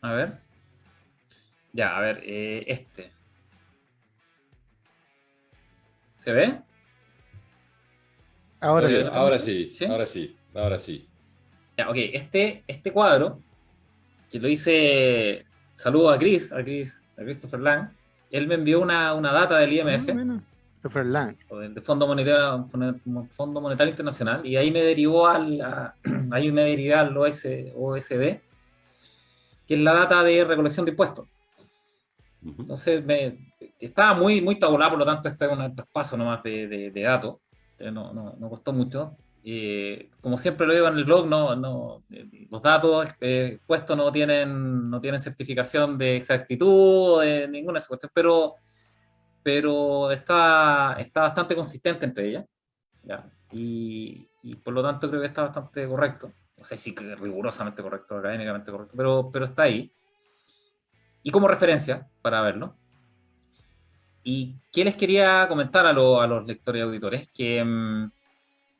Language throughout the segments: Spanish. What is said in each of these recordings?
A ver. Ya, a ver, ¿Se ve? Ahora ¿Lo sí. que estamos Ahora diciendo? sí, ¿Sí? ahora sí, ahora sí. Ya, ok. Este cuadro, que lo hice, saludo a Christopher Lang. Él me envió una data del Ah, IMF, mira. Christopher Lang. o del Fondo Monetario Internacional, y ahí me derivó ahí me derivé al OSD, que es la data de recolección de impuestos. Ujú. Entonces, estaba muy tabulado, por lo tanto, este es un traspaso nomás de datos. No costó mucho. Como siempre lo digo en el blog, los datos puestos no tienen certificación de exactitud o de ninguna de esas cuestiones, pero está bastante consistente entre ellas. ¿Ya? Y por lo tanto creo que está bastante correcto. No sé si rigurosamente correcto, académicamente correcto, pero está ahí. Y como referencia para verlo. ¿Y qué les quería comentar a los lectores y auditores? Que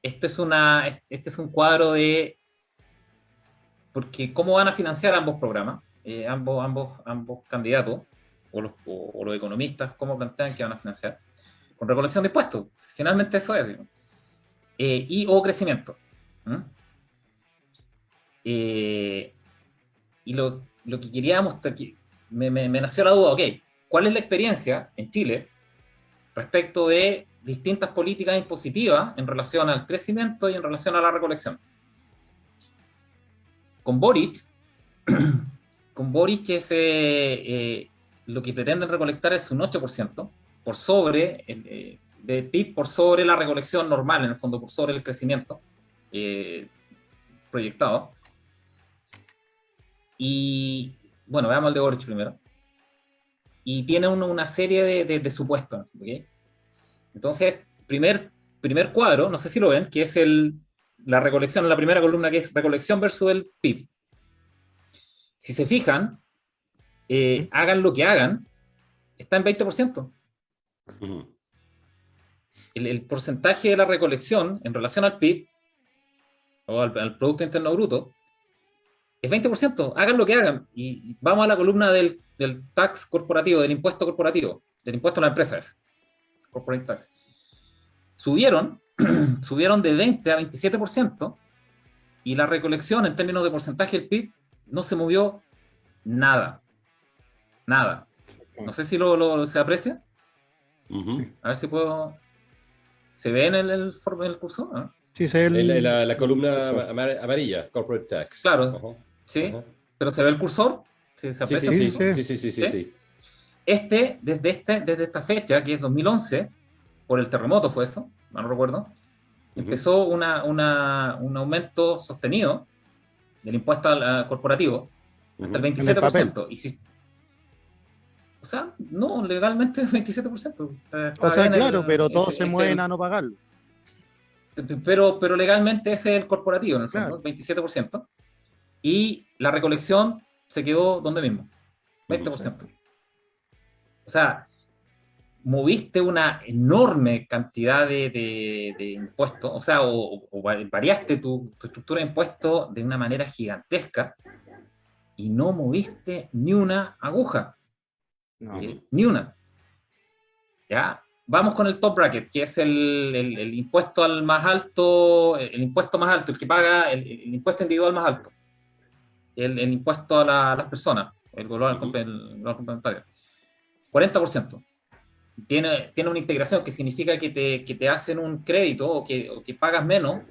este es un cuadro de, porque cómo van a financiar ambos programas, ambos candidatos, o los economistas, cómo plantean que van a financiar, con recolección de impuestos. Finalmente eso es, digamos. Y o crecimiento. ¿Mm? Eh, y lo que quería mostrar, que me nació la duda, ok, ¿cuál es la experiencia en Chile respecto de distintas políticas impositivas en relación al crecimiento y en relación a la recolección? Con Boric, con Boric lo que pretenden recolectar es un 8% por sobre de PIB, por sobre la recolección normal, en el fondo, por sobre el crecimiento eh, proyectado. Y bueno, veamos el de Boric primero. Y tiene una serie de supuestos, ¿okay? Entonces, primer cuadro, no sé si lo ven, que es la recolección en la primera columna, que es recolección versus el PIB. Si se fijan, hagan lo que hagan, está en 20%. Ujú. El porcentaje de la recolección en relación al PIB o al Producto Interno Bruto es 20%. Hagan lo que hagan. Y vamos a la columna del tax corporativo, del impuesto corporativo, del impuesto a la empresa, corporate tax. Subieron de 20 a 27%, y la recolección en términos de porcentaje del PIB no se movió nada. Nada. No sé si se aprecia. Ujú. Sí, A ver si puedo. ¿Se ve en el curso? ¿No? sí, sé La el columna cursor. amarilla, corporate tax. Claro, Ajá, sí. ajá. Pero ¿se ve el cursor? ¿Sí, se Sí, aprecia sí, el Sí, cursor? sí, sí. sí, sí, sí, sí, ¿Sí? sí. Desde esta fecha, que es 2011, por el terremoto fue eso, no recuerdo, Ujú. empezó un aumento sostenido del impuesto corporativo hasta el Ujú. En el papel. 27%. O sea, no, legalmente es 27%. O Está sea, bien, claro, pero todos se mueven a no pagarlo. pero legalmente ese es el corporativo, en el fondo, Claro. el 27%. Y la recolección se quedó donde mismo, Ujú. 20%. Exacto. O sea, moviste una enorme cantidad de impuestos, o sea, o variaste tu estructura de impuestos de una manera gigantesca y no moviste ni una aguja, No. Ujú. ¿sí? Ni una. ¿Ya? Vamos con el top bracket, que es el impuesto al más alto, el impuesto más alto, el que paga el impuesto individual más alto, el impuesto a las personas, Ujú. el global complementario. 40%. Tiene una integración que significa que te hacen un crédito o que pagas menos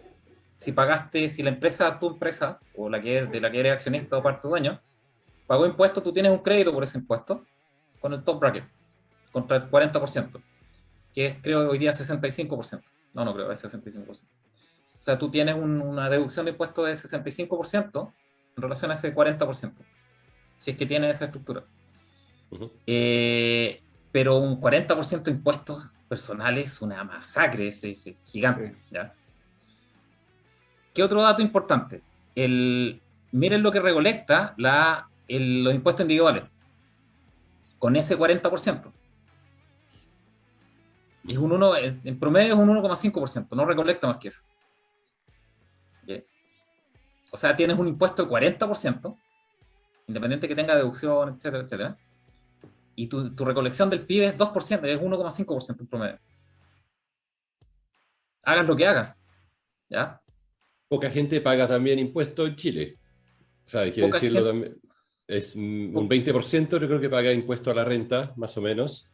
si la empresa, tu empresa, o de la que eres accionista o parte dueño, pagó impuestos, tú tienes un crédito por ese impuesto con el top bracket, contra el 40%, que es creo hoy día 65%. No creo, es 65%. O sea, tú tienes una deducción de impuestos de 65% en relación a ese 40%, si es que tienes esa estructura. Ujú. Eh, pero un 40% de impuestos personales es una masacre, es gigante. Sí. ¿Ya? ¿Qué otro dato importante? Miren lo que recolecta los impuestos individuales con ese 40%. Ujú. En promedio es un 1,5%, no recolecta más que eso. ¿Okay? O sea, tienes un impuesto de 40%, independiente que tenga deducción, etcétera, etcétera, y tu recolección del PIB es 2%, es 1,5% en promedio. Hagas lo que hagas, ¿ya? Poca gente paga también impuestos en Chile. O sea, hay que Poca decirlo gente, también. Es un 20% yo creo que paga impuesto a la renta, más o menos.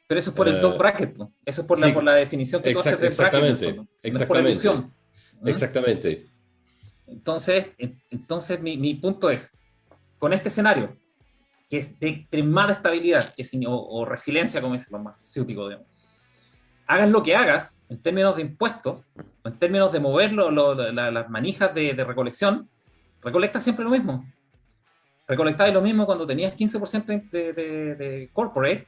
pero eso es por el top bracket, ¿no? Eso es por Sí, la definición que tú haces del bracket, en el exactamente, fondo. No es por exactamente, elusión. ¿Mm? exactamente. Entonces mi punto es, con este escenario, que es de extremada estabilidad, o resiliencia, como dicen los más ciúticos, digamos, hagas lo que hagas, en términos de impuestos, o en términos de mover las manijas de recolección, recolectas siempre lo mismo. Recolectáis lo mismo cuando tenías 15% de corporate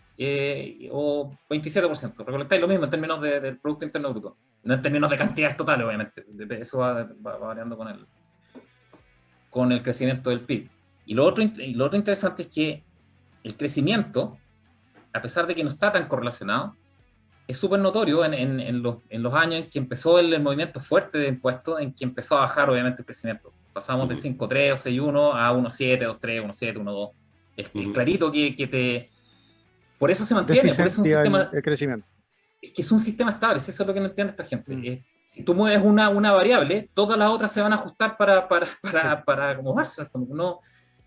o 27%. Recolectáis lo mismo en términos del Producto Interno Bruto. No en términos de cantidades totales, obviamente. Eso va variando con el crecimiento del PIB. Y lo otro interesante es que el crecimiento, a pesar de que no está tan correlacionado, es súper notorio en los años en que empezó el movimiento fuerte de impuestos, en que empezó a bajar obviamente el crecimiento. Pasamos de 5,3 o 6,1 a 1,7, 2,3, 1,7, 1,2. Es clarito que por eso se mantiene, por eso es un sistema... el crecimiento. Es que es un sistema estable, eso es lo que no entiende esta gente. Si tú mueves una variable, todas las otras se van a ajustar para acomodarse.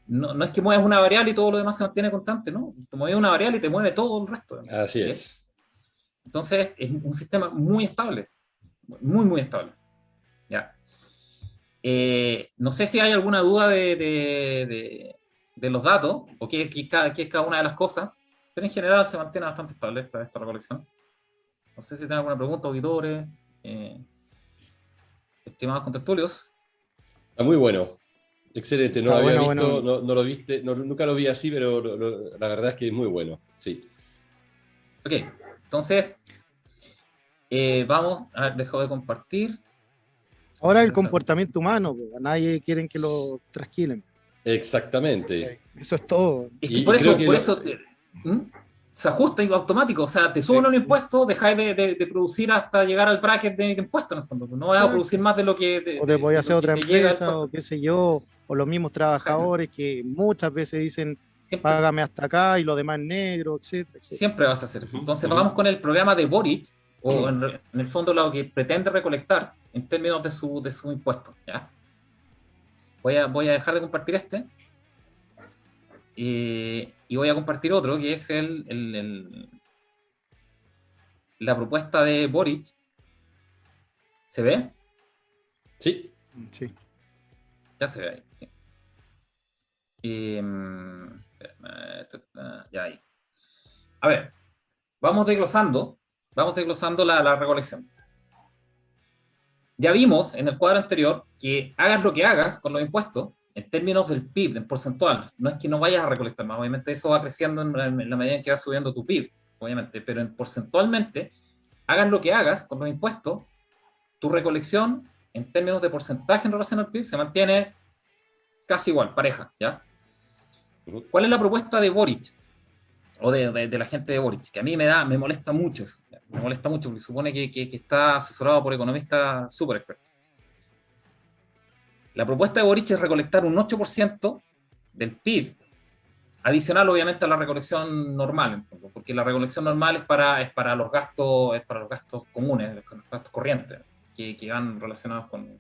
No es que mueves una variable y todo lo demás se mantiene constante, ¿no? Tú mueves una variable y te mueve todo el resto. Así ¿Sí? es. Entonces, es un sistema muy estable, muy, muy estable. ¿Ya? No sé si hay alguna duda de los datos, o qué es cada una de las cosas, pero en general se mantiene bastante estable esta recolección. No sé si tienen alguna pregunta, auditores, estimados contertulios. Está muy bueno. Excelente, no Está lo había bueno, visto, bueno. no lo viste, nunca lo vi así, pero la verdad es que es muy bueno, sí. Ok, entonces, vamos, a ver, dejo de compartir. Ahora el comportamiento humano, pues, a nadie quieren que lo trasquilen. Exactamente. Eso es todo. Es que Y creo que por eso se ajusta y automático. O sea, te suben los impuestos, dejáis de producir hasta llegar al bracket de impuestos, en el fondo. No vas a producir más de lo que, O te voy a hacer otra te llega el empresa, o impuesto. qué sé yo, o los mismos trabajadores que muchas veces dicen, Siempre, págame hasta acá y lo demás negro, etcétera, etcétera. siempre vas a hacer eso. Entonces, vamos con el programa de Boric, o en el fondo lo que pretende recolectar en términos de su impuesto. ¿Ya? Voy a dejar de compartir este. Y voy a compartir otro, que es la propuesta de Boric. ¿Se ve? sí. Sí. Ya se ve ahí. Sí. Ya ahí. A ver, vamos desglosando la recolección. Ya vimos en el cuadro anterior que hagas lo que hagas con los impuestos, en términos del PIB, en porcentual, no es que no vayas a recolectar más, obviamente eso va creciendo en la medida en que va subiendo tu PIB, obviamente, pero porcentualmente, hagas lo que hagas con los impuestos, tu recolección, en términos de porcentaje en relación al PIB, se mantiene casi igual, pareja, ¿ya? ¿Cuál es la propuesta de Boric? O de la gente de Boric, que a mí me molesta mucho eso, me molesta mucho porque supone que está asesorado por economistas súper expertos. La propuesta de Boric es recolectar un 8% del PIB, adicional obviamente a la recolección normal, porque la recolección normal es para los gastos comunes, los gastos corrientes, que van relacionados con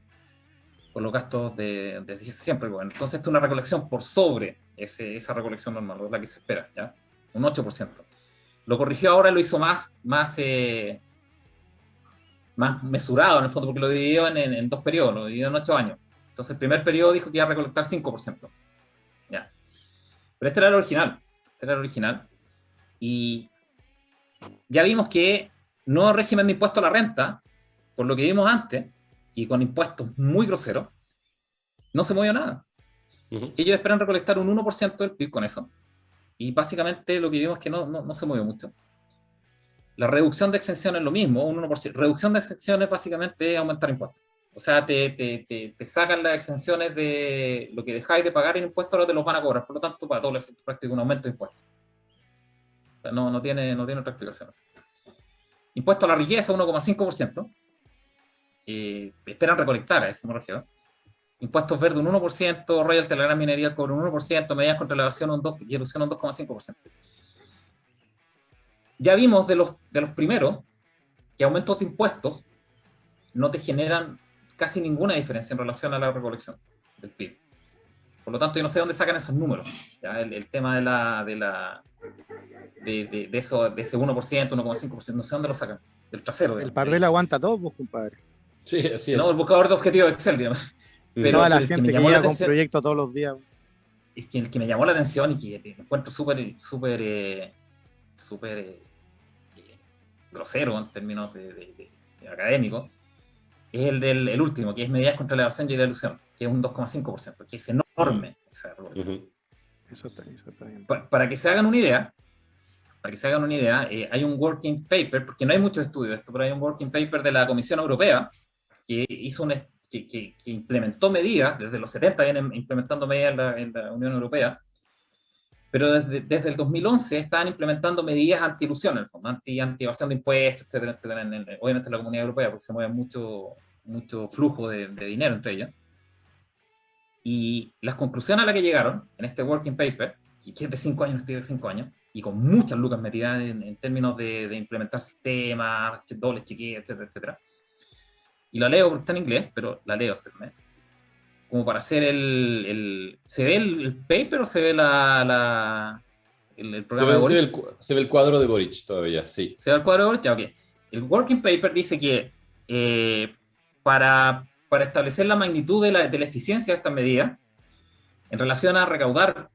los gastos de siempre. Bueno, entonces, esta es una recolección por sobre esa recolección normal, la que se espera, ¿ya? Un 8%. Lo corrigió ahora, lo hizo más mesurado en el fondo, porque lo dividió en dos periodos, lo dividió en 8 años. Entonces, el primer periodo dijo que iba a recolectar 5%. ¿Ya? Pero este era el original. Y ya vimos que nuevo régimen de impuesto a la renta, por lo que vimos antes, y con impuestos muy groseros, no se movió nada. Ellos esperan recolectar un 1% del PIB con eso. Y básicamente lo que vimos es que no se movió mucho. La reducción de exenciones es lo mismo, un 1%. Reducción de exenciones básicamente es aumentar impuestos. O sea, te sacan las exenciones de lo que dejáis de pagar en impuestos, ahora te los van a cobrar. Por lo tanto, para todo el efecto práctico, un aumento de impuestos. O sea, no tiene otra explicación. Impuesto a la riqueza, 1,5%. Esperan recolectar, a eso me refiero. Impuestos verdes un 1%, royalty de la gran minería cobra un 1%, medidas contra la evasión y elusión un 2,5%. Ya vimos de los primeros que aumentos de impuestos no te generan casi ninguna diferencia en relación a la recolección del PIB. Por lo tanto, yo no sé dónde sacan esos números. ¿Ya? El tema de ese 1%, 1,5%, no sé dónde lo sacan. Del trasero. El papel aguanta todo, pues, compadre. Sí, así es. No, el buscador de objetivos de Excel, digamos. Pero toda la gente que llega con proyectos todos los días. Es que el que me llamó la atención y que encuentro súper grosero en términos de académicos, es el último, que es medidas contra la evasión y la elusión, que es un 2,5%, que es enorme esa regulación. Eso está bien. Para que se hagan una idea, hay un working paper, porque no hay muchos estudios de esto, pero hay un working paper de la Comisión Europea que hizo que implementó medidas, desde los 70 vienen implementando medidas en la Unión Europea, pero desde el 2011 estaban implementando medidas anti-ilusión, en el fondo, anti-evasión de impuestos, etcétera, etcétera, obviamente en la Comunidad Europea, porque se mueve mucho flujo de dinero entre ellas. Y las conclusiones a las que llegaron en este working paper, que es de 5 años, estudio de 5 años, y con muchas lucas metidas en términos de implementar sistemas, dobles chequeos, etcétera, etcétera. Y la leo porque está en inglés, pero la leo, espérame. Como para hacer ¿se ve el paper o se ve el programa de Boric? Se ve el cuadro de Boric todavía, sí. ¿Se ve el cuadro de Boric? Ya, ok. El working paper dice que para establecer la magnitud de la eficiencia de estas medidas, en relación a recaudar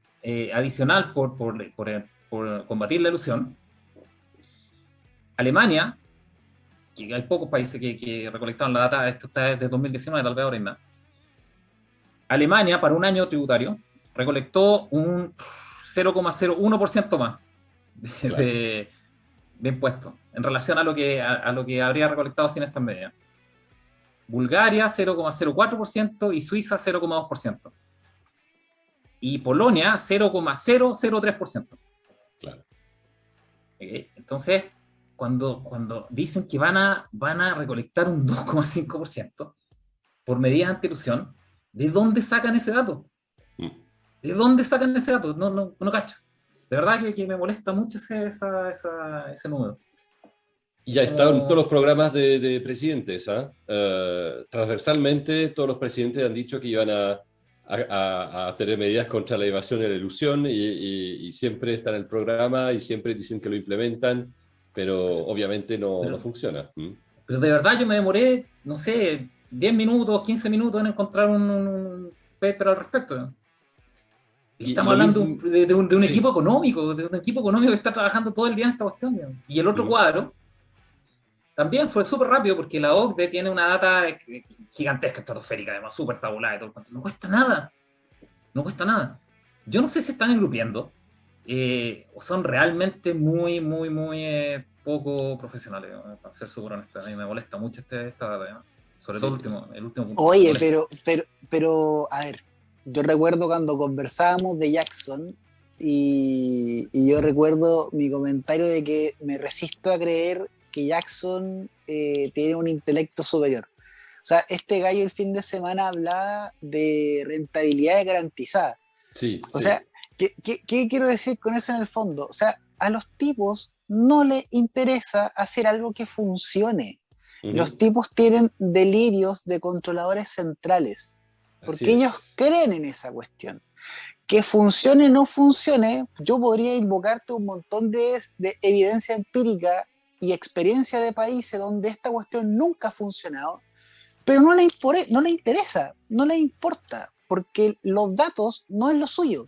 adicional por combatir la elusión, Alemania, que hay pocos países que recolectaron la data, esto está desde 2019, tal vez ahora y más. Alemania, para un año tributario, recolectó un 0,01% más de impuestos en relación a lo que habría recolectado sin estas medidas. Bulgaria 0,04% y Suiza 0,2%. Y Polonia 0,003%. Claro. Entonces, cuando dicen que van a recolectar un 2,5% por medidas anti-ilusión, ¿de dónde sacan ese dato? ¿De dónde sacan ese dato? No cacho. De verdad que me molesta mucho ese número. Y ya están todos los programas de presidentes. Transversalmente, todos los presidentes han dicho que iban a tener medidas contra la evasión y la elusión, y siempre está en el programa y siempre dicen que lo implementan, pero obviamente no funciona. Pero de verdad yo me demoré, no sé, 10 minutos, 15 minutos en encontrar un paper al respecto. Estamos hablando de un equipo económico, que está trabajando todo el día en esta cuestión. Y el otro cuadro también fue súper rápido, porque la OCDE tiene una data gigantesca, estratosférica, además, súper tabulada y todo. No cuesta nada. Yo no sé si están engrupiendo o son realmente muy poco profesionales, para ser súper honesto. A mí me molesta mucho esta data, ¿no? Sobre todo el último punto. Oye, pero, a ver, yo recuerdo cuando conversábamos de Jackson y yo recuerdo mi comentario de que me resisto a creer que Jackson tiene un intelecto superior. O sea, este gallo el fin de semana hablaba de rentabilidades garantizadas. Sí. O sea, ¿qué quiero decir con eso en el fondo? O sea, a los tipos no les interesa hacer algo que funcione. Los tipos tienen delirios de controladores centrales, porque ellos creen en esa cuestión. Que funcione o no funcione, yo podría invocarte un montón de evidencia empírica y experiencia de países donde esta cuestión nunca ha funcionado, pero no le interesa, no le importa, porque los datos no es lo suyo.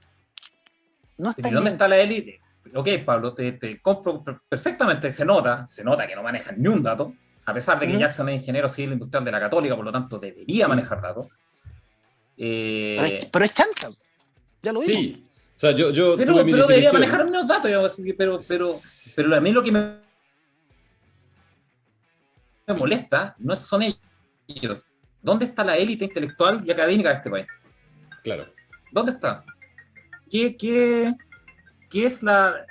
No está. ¿Y dónde está la élite? Ok, Pablo, te compro perfectamente, se nota que no manejan ni un dato, a pesar de que Jackson es ingeniero civil industrial de la Católica, por lo tanto debería manejar datos. Pero es chanta, ya lo digo. Sí, o sea, yo pero debería manejar menos datos, pero a mí lo que me molesta no son ellos. ¿Dónde está la élite intelectual y académica de este país? Claro. ¿Dónde está? ¿Qué es la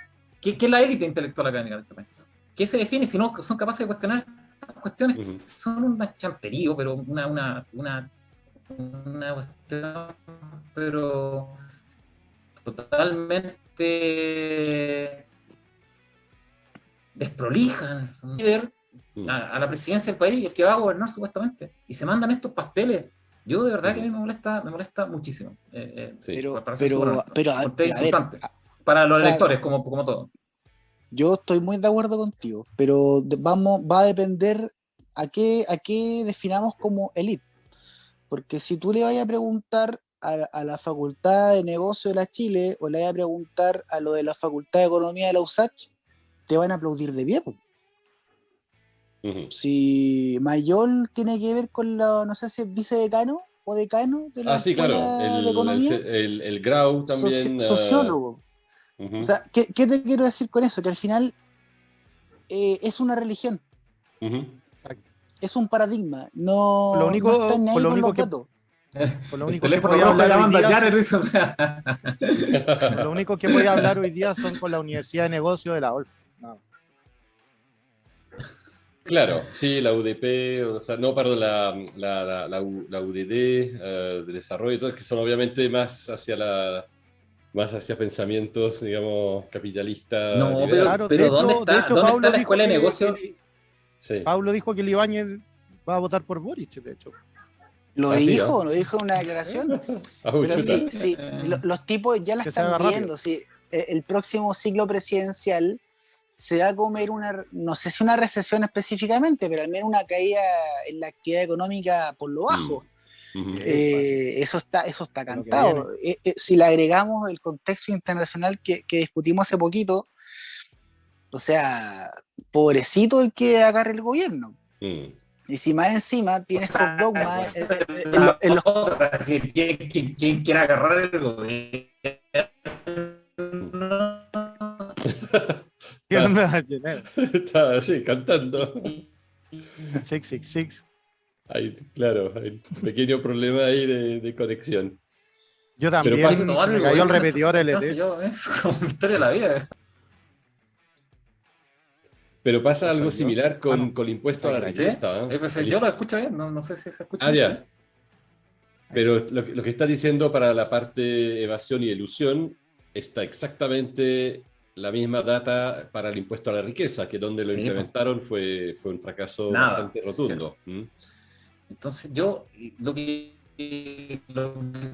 élite intelectual académica de este país? ¿Qué se define si no son capaces de cuestionar estas cuestiones? Son un chanterío, pero una una cuestión, pero totalmente desprolija, un líder a la presidencia del país, el que va a gobernar supuestamente, y se mandan estos pasteles. Yo de verdad que a mí me molesta muchísimo. Sí. Para ser súper honesto. pero, Encontré a ver, insultante. Para los o sea, electores, como todo. yo estoy muy de acuerdo contigo, pero va a depender a qué definamos como elite. Porque si tú le vayas a preguntar a la Facultad de Negocio de la Chile o le vayas a preguntar a lo de la Facultad de Economía de la USACH, te van a aplaudir de pie. Si Mayol tiene que ver con no sé si es vicedecano o decano de la Sí, claro. Escuela de Economía, El Grau también. sociólogo. O sea, ¿qué te quiero decir con eso? Que al final es una religión, es un paradigma, no está ni ahí con los datos. Por lo El único que teléfono podía rojo hablar hoy llamando a día Jared, son- dice. lo único que voy a hablar hoy día son con la Universidad de Negocios de la OLF. No. Claro, sí, la UDP, o sea, no, perdón, la UDD de desarrollo y todo, que son obviamente más hacia pensamientos, digamos, capitalistas. No, liberales. Claro, pero ¿dónde de está, hecho dónde Pablo está la dijo escuela de negocios? Sí. Pablo dijo que el Ibáñez va a votar por Boric, de hecho. Lo Sí, dijo en una declaración. Pero sí, los tipos ya la Que se están haga viendo. rápido. Sí, el próximo ciclo presidencial se va a comer no sé si una recesión específicamente, pero al menos una caída en la actividad económica por lo bajo. Eso está Lo que cantado. Si le agregamos el contexto internacional que discutimos hace poquito, o sea, pobrecito el que agarre el gobierno. Y si más encima tiene estos dogmas en los... ¿Quién quiere agarrar el gobierno? ¿Qué onda, Jenner? Está así, cantando. 666. Claro, hay un pequeño problema ahí de conexión. Yo Pero también, pasa- se me cayó el repetidor LT. Como historia de la vida. Pero pasa ¿O algo soy yo? similar con No. el impuesto a la ¿Sí? riqueza. Pues, yo lo escucho bien, no sé si se escucha Ya. bien. Pero lo que está diciendo para la parte evasión y elusión está exactamente la misma data para el impuesto a la riqueza, que donde lo implementaron fue un fracaso bastante rotundo. Entonces yo lo que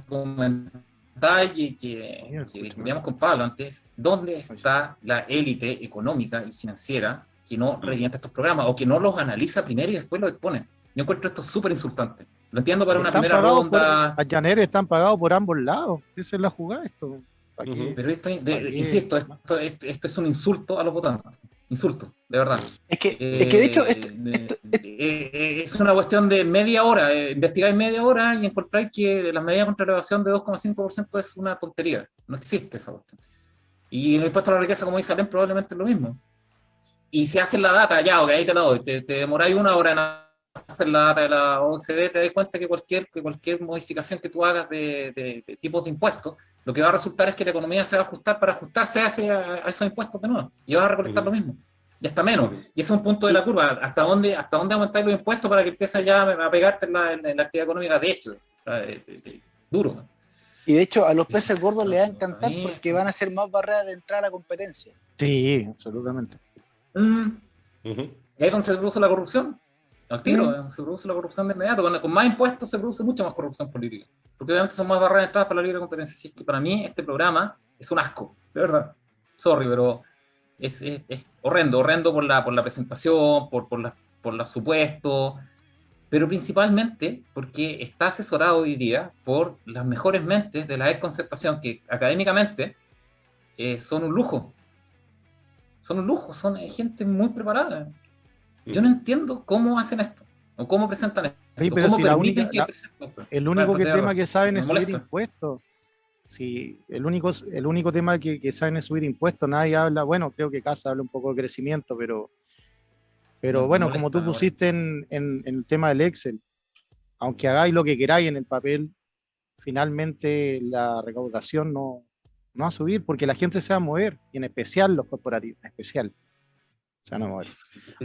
comentaba y que discutíamos con Pablo antes, ¿dónde está la élite económica y financiera que no revienta estos programas o que no los analiza primero y después los expone? Yo encuentro esto súper insultante. Lo entiendo para una primera ronda. A Janer están pagados por ambos lados. Esa es la jugada esto. Pero esto, insisto, esto es un insulto a los votantes. Insulto, de verdad. Es que de hecho es una cuestión de media hora. Investigáis media hora y encontráis que la medida contra la evasión de 2,5% es una tontería. No existe esa cuestión. Y el impuesto a la riqueza, como dice Alem, probablemente es lo mismo. Y si hacen la data, ya, ok, ahí te la doy. Te demoráis una hora en hacer la data de la OCDE, te das cuenta que cualquier modificación que tú hagas de tipos de impuestos, lo que va a resultar es que la economía se va a ajustar para ajustarse a esos impuestos de nuevo. Y vas a recolectar lo mismo. Y hasta menos. Y ese es un punto de la curva. ¿Hasta dónde aumentáis los impuestos para que empieces ya a pegarte en la actividad económica? De hecho, duro. Y de hecho, a los peces gordos les va a encantar porque van a ser más barreras de entrada a la competencia. Sí, absolutamente. Y ahí es donde se produce la corrupción. Al tiro, se produce la corrupción de inmediato. Con más impuestos se produce mucha más corrupción política. Porque obviamente son más barreras de entrada para la libre competencia. Así es que para mí este programa es un asco, de verdad. Sorry, pero es horrendo por la presentación, por los supuestos, pero principalmente porque está asesorado hoy día por las mejores mentes de la exconcertación, que académicamente son un lujo. Son gente muy preparada. Yo no entiendo cómo hacen esto, o cómo presentan esto, Sí, pero cómo si permiten que presenten esto. el único tema que saben es subir molesta. impuestos. Sí, el único tema que saben es subir impuestos. Nadie habla, bueno, creo que Casa habla un poco de crecimiento, pero bueno, como tú pusiste en el tema del Excel, aunque hagáis lo que queráis en el papel, finalmente la recaudación no va a subir porque la gente se va a mover, y en especial los corporativos, en especial. Se van a mover.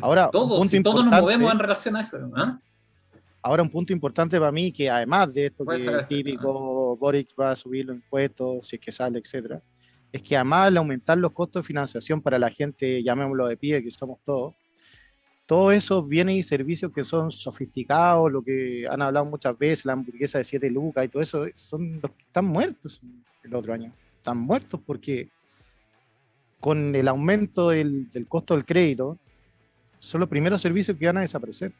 Ahora, todos nos movemos en relación a eso, ¿eh? Ahora un punto importante para mí, que además de esto Pueden que sacar es típico, Boric va a subir los impuestos, si es que sale, etcétera, es que además al aumentar los costos de financiación para la gente, llamémoslo de pie, que somos todos, todos esos bienes y servicios que son sofisticados, lo que han hablado muchas veces, la hamburguesa de 7 lucas y todo eso, son los que están muertos el otro año. Están muertos porque con el aumento del costo del crédito, son los primeros servicios que van a desaparecer.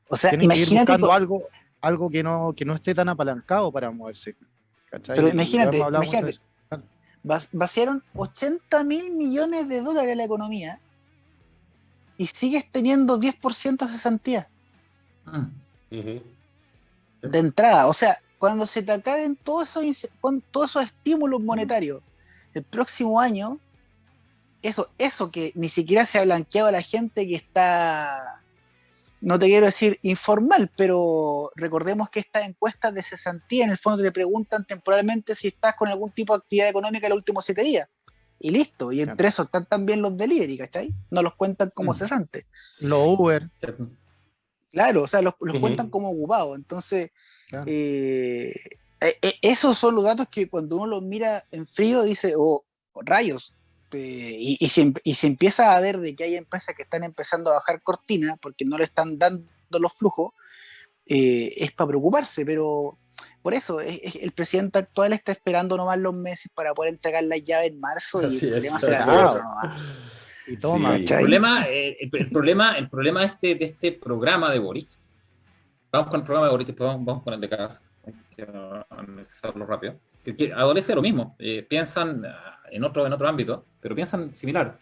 O sea, Tienen que ir imagínate, buscando algo que no esté tan apalancado para moverse. ¿Cachai? pero Y lo hemos imagínate, hablado muchas veces. vaciaron 80.000 millones de dólares a la economía y sigues teniendo 10% de cesantía Ujú. de entrada. O sea, cuando se te acaben todos esos estímulos monetarios el próximo año, eso que ni siquiera se ha blanqueado a la gente que está, no te quiero decir informal, pero recordemos que estas encuestas de cesantía en el fondo te preguntan temporalmente si estás con algún tipo de actividad económica en los últimos 7 días. Y listo, y entre eso están también los delivery, ¿cachai? No los cuentan como cesantes. Los Uber. Claro, o sea, los Ujú. cuentan como ocupados. Entonces, Claro. esos son los datos que cuando uno los mira en frío dice, oh, rayos. Y se empieza a ver de que hay empresas que están empezando a bajar cortina porque no le están dando los flujos, es para preocuparse, pero por eso el presidente actual está esperando nomás los meses para poder entregar la llave en marzo y Así el problema es, será así otro es. nomás. Y toma. Sí. El problema, el problema de este programa de Boric, vamos con el programa de Boric, después vamos con el de Kast, hay que analizarlo rápido, que adolece de lo mismo, piensan en otro ámbito, pero piensan similar.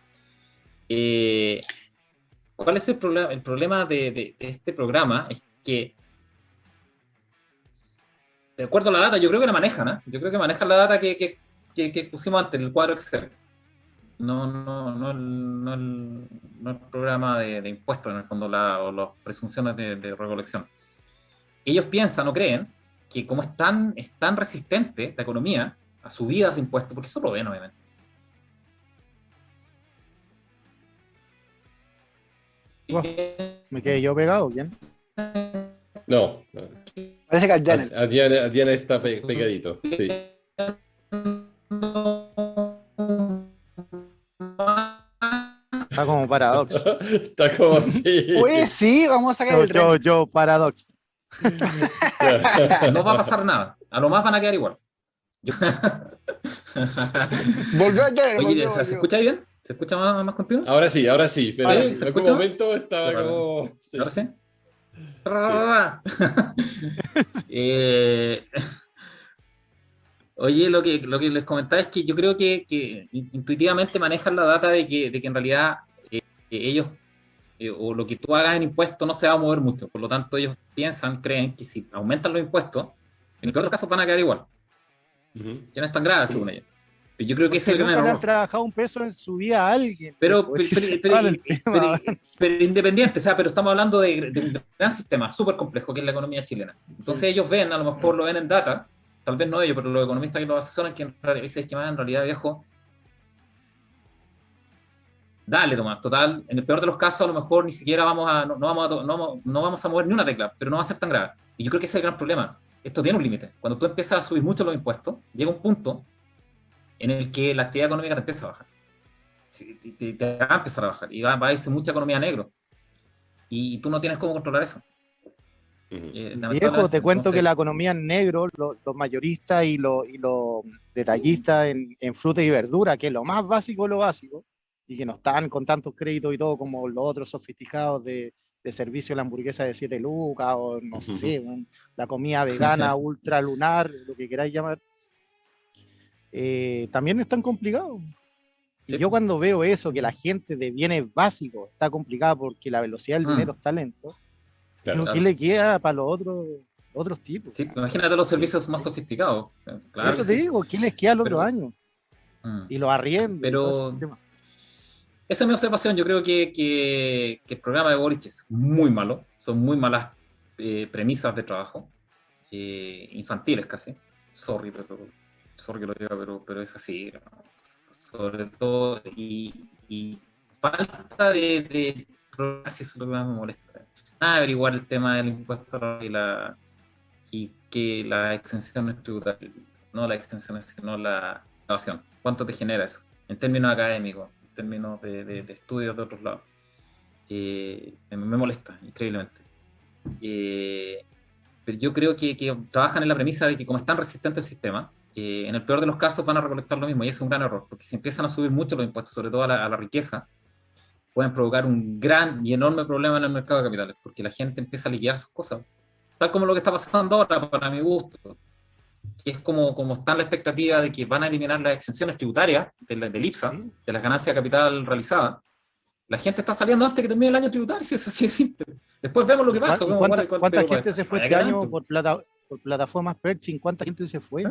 ¿Cuál es el problema? El problema de este programa es que, de acuerdo a la data, yo creo que la manejan, ¿eh? Yo creo que manejan la data que pusimos antes en el cuadro Excel. No el programa de impuestos, en el fondo, o las presunciones de recolección. Ellos piensan o creen que como es tan resistente la economía a subidas de impuestos, porque eso lo ven, obviamente. Oh, me quedé yo pegado, ¿bien? No, Parece que al Janet. a Diana está pegadito. Sí. Está como paradox. Está como así. Oye, sí, vamos a sacar el remix. Yo, paradox. No va a pasar nada. A lo más van a quedar igual. Volvió al Janet. Oye, ¿se escucha bien? ¿Se escucha más continuo? Ahora sí, pero Ahora sí, en ¿se algún escucha? momento estaba Qué raro. como... Sí. ¿Ahora sí? Oye, lo que les comentaba es que yo creo que intuitivamente manejan la data de que en realidad ellos o lo que tú hagas en impuestos no se va a mover mucho. Por lo tanto, ellos creen que si aumentan los impuestos, en el otro caso van a quedar igual. Ujú. Que no es tan grave, según ellos. Pero yo creo que ese es el gran nunca le han error. trabajado un peso en su vida a alguien. Pero Pero independiente, o sea, pero estamos hablando de un gran sistema súper complejo que es la economía chilena. Entonces ellos ven, a lo mejor lo ven en data, tal vez no ellos, pero los economistas que los asesoran, que en realidad, viejo, dale, Tomás, total, en el peor de los casos a lo mejor ni siquiera no vamos a mover ni una tecla, pero no va a ser tan grave. Y yo creo que ese es el gran problema. Esto tiene un límite. Cuando tú empiezas a subir mucho los impuestos, llega un punto en el que la actividad económica te empieza a bajar. Te va a empezar a bajar y va a irse mucha economía negro. Y tú no tienes cómo controlar eso. Viejo, te cuento que la economía en negro, los mayoristas y los detallistas en fruta y verdura, que es lo más básico de lo básico, y que no están con tantos créditos y todo como los otros sofisticados de servicio, la hamburguesa de 7 lucas, o no sé, la comida vegana, ultra lunar, lo que queráis llamar, también están complicados. Y yo cuando veo eso, que la gente de bienes básicos está complicada porque la velocidad del dinero está lento, Claro. ¿qué le queda para los otros tipos? Sí, imagínate los servicios más sofisticados. Claro eso te digo, ¿qué les queda el otro año? Y los arriendos. Pero esa es mi observación. Yo creo que el programa de Boric es muy malo. Son muy malas premisas de trabajo. Infantiles casi. Sorry que lo diga, pero es así. Sobre todo. Y falta de programa, eso es lo que más me molesta. averiguar el tema del impuesto y que la exención es tributaria, no la exención, sino la evasión. ¿Cuánto te genera eso? En términos académicos, en términos de estudios de otros lados. Me molesta, increíblemente. Pero yo creo que trabajan en la premisa de que como es tan resistente el sistema, en el peor de los casos van a recolectar lo mismo, y es un gran error, porque si empiezan a subir mucho los impuestos, sobre todo a la riqueza, pueden provocar un gran y enorme problema en el mercado de capitales, porque la gente empieza a liquidar sus cosas, tal como lo que está pasando ahora, para mi gusto, que es como está la expectativa de que van a eliminar las exenciones tributarias del IPSA, de las ganancias de capital realizadas. La gente está saliendo antes que termine el año tributario, si es así de simple. Después vemos lo que pasa. ¿Cuánta gente se fue este año por plataformas Pershing? ¿Cuánta gente se fue?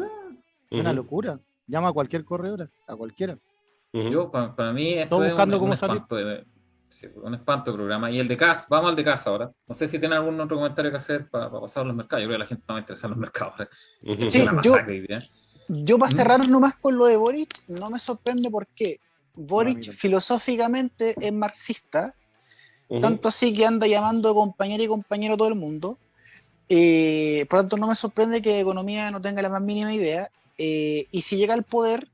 Una locura. Llama a cualquier corredora, a cualquiera. Yo, para mí, esto es un espanto de programa. Y el de CAS, vamos al de CAS ahora. No sé si tienen algún otro comentario que hacer para pasar a los mercados. Yo creo que la gente está más interesada en los mercados. Sí, yo para cerrar nomás con lo de Boric, no me sorprende porque Boric filosóficamente es marxista, tanto así que anda llamando compañero y compañero a todo el mundo. Por tanto, no me sorprende que de economía no tenga la más mínima idea. Y si llega al poder,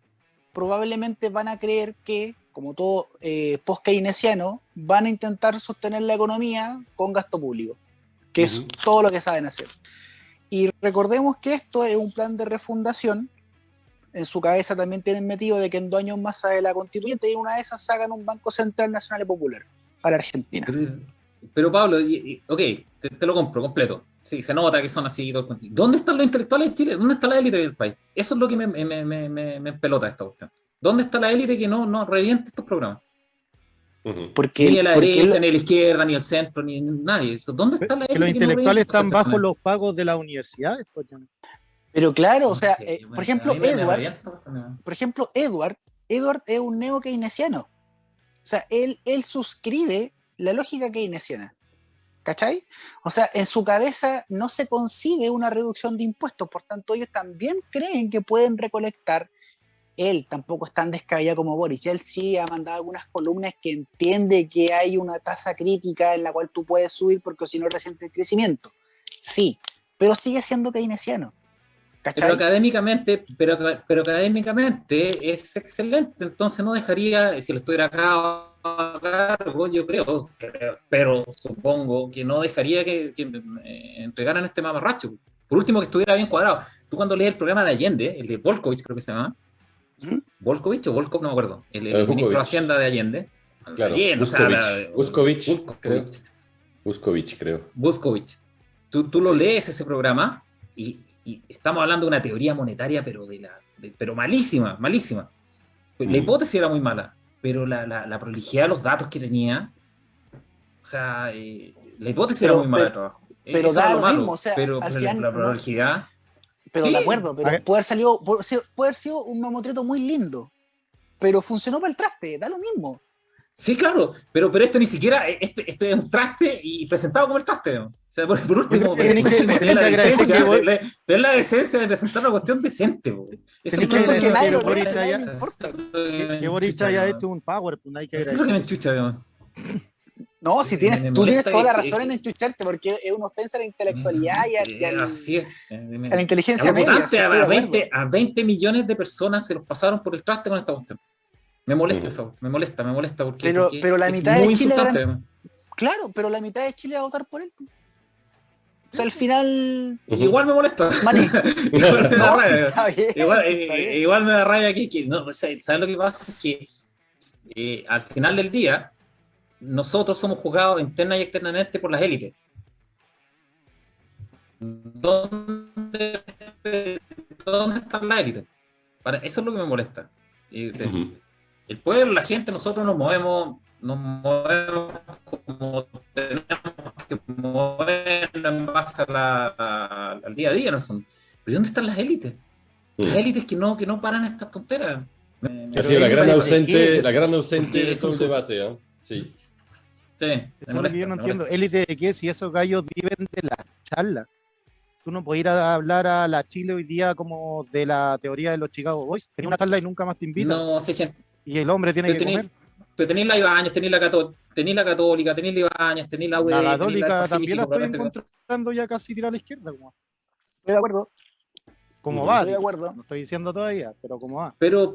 probablemente van a creer que, como todo post-keynesiano, van a intentar sostener la economía con gasto público, que es todo lo que saben hacer. Y recordemos que esto es un plan de refundación. En su cabeza también tienen metido de que en 2 años más sale la constituyente y en una de esas sacan un Banco Central Nacional y Popular para Argentina. Pero Pablo, ok, te lo compro completo. Sí, se nota que son así. ¿Dónde están los intelectuales de Chile? ¿Dónde está la élite del país? Eso es lo que me pelota esta cuestión. ¿Dónde está la élite que no reviente estos programas? Porque, ni a la derecha, ni a la izquierda, ni al centro, ni nadie. ¿Dónde está la élite? Que los intelectuales están bajo los pagos de las universidades. Pero claro, o sea, Sí, por ejemplo, Edward es un neo-keynesiano. O sea, él suscribe la lógica keynesiana. ¿Cachai? O sea, en su cabeza no se concibe una reducción de impuestos, por tanto ellos también creen que pueden recolectar. Él tampoco es tan descabellado como Boris. Él sí ha mandado algunas columnas que entiende que hay una tasa crítica en la cual tú puedes subir porque si no resiente el crecimiento. Sí, pero sigue siendo keynesiano. ¿Cachai? Pero académicamente es excelente, entonces no dejaría, si lo estuviera acá a cargo, yo creo, pero supongo que no dejaría que entregaran este mamarracho. Por último, que estuviera bien cuadrado. Tú cuando lees el programa de Allende, el de Volkovich creo que se llama, Volkovich o Volkov, no me acuerdo, el ministro de Hacienda de Allende. Claro, Allende, Buscovich, creo. Buscovich. Tú lo lees ese programa y estamos hablando de una teoría monetaria, pero malísima. La hipótesis era muy mala, pero la prolijidad de los datos que tenía, o sea, la hipótesis era muy mala de trabajo. Pero da lo mismo, o sea, pero al final, la prolijidad... Pero sí, de acuerdo, pero puede haber sido un mamotreto muy lindo, pero funcionó para el traste, da lo mismo. Sí, claro, pero este ni siquiera, este es un traste y presentado como el traste, ¿no? O sea, por último, ten la decencia de presentar una cuestión decente. Eso es porque nadie lo lee, que Boris haya hecho un PowerPoint, hay que eso es lo que me enchucha, digamos. No, si tú tienes toda la razón en enchucharte, porque es una ofensa a la intelectualidad y a la inteligencia media. A 20 millones de personas se los pasaron por el traste con esta cuestión. Me molesta esa cuestión, me molesta porque pero la mitad de Chile claro, pero la mitad de Chile va a votar por él. O sea, al final... Igual me molesta. Igual me da rabia que no, ¿sabes lo que pasa? Es que al final del día nosotros somos juzgados interna y externamente por las élites. ¿Dónde están las élites? Eso es lo que me molesta. El pueblo, la gente, nosotros nos movemos como tenemos que mover en base al día a día, en el fondo. Pero ¿dónde están las élites? Las élites que no paran estas tonteras. Ha sido la gran ausente de todo el debate, ¿eh? Sí. Sí, eso es lo que yo no entiendo. ¿Élite de qué? Si esos gallos viven de la charla. Tú no puedes ir a hablar a la Chile hoy día como de la teoría de los Chicago Boys. Tenés una charla y nunca más te invitan. No, sí, gente. Y el hombre tiene que comer. Pero tenéis la Ibáñez, tenéis la Cato, Tenés la Católica, tenés la Ibáñez, tenés la UE, La tenés la Católica también la Pacífico, estoy encontrando ya casi tirada a la izquierda. Estoy de acuerdo. Como va, Estoy de acuerdo. no estoy diciendo todavía, pero como va. Pero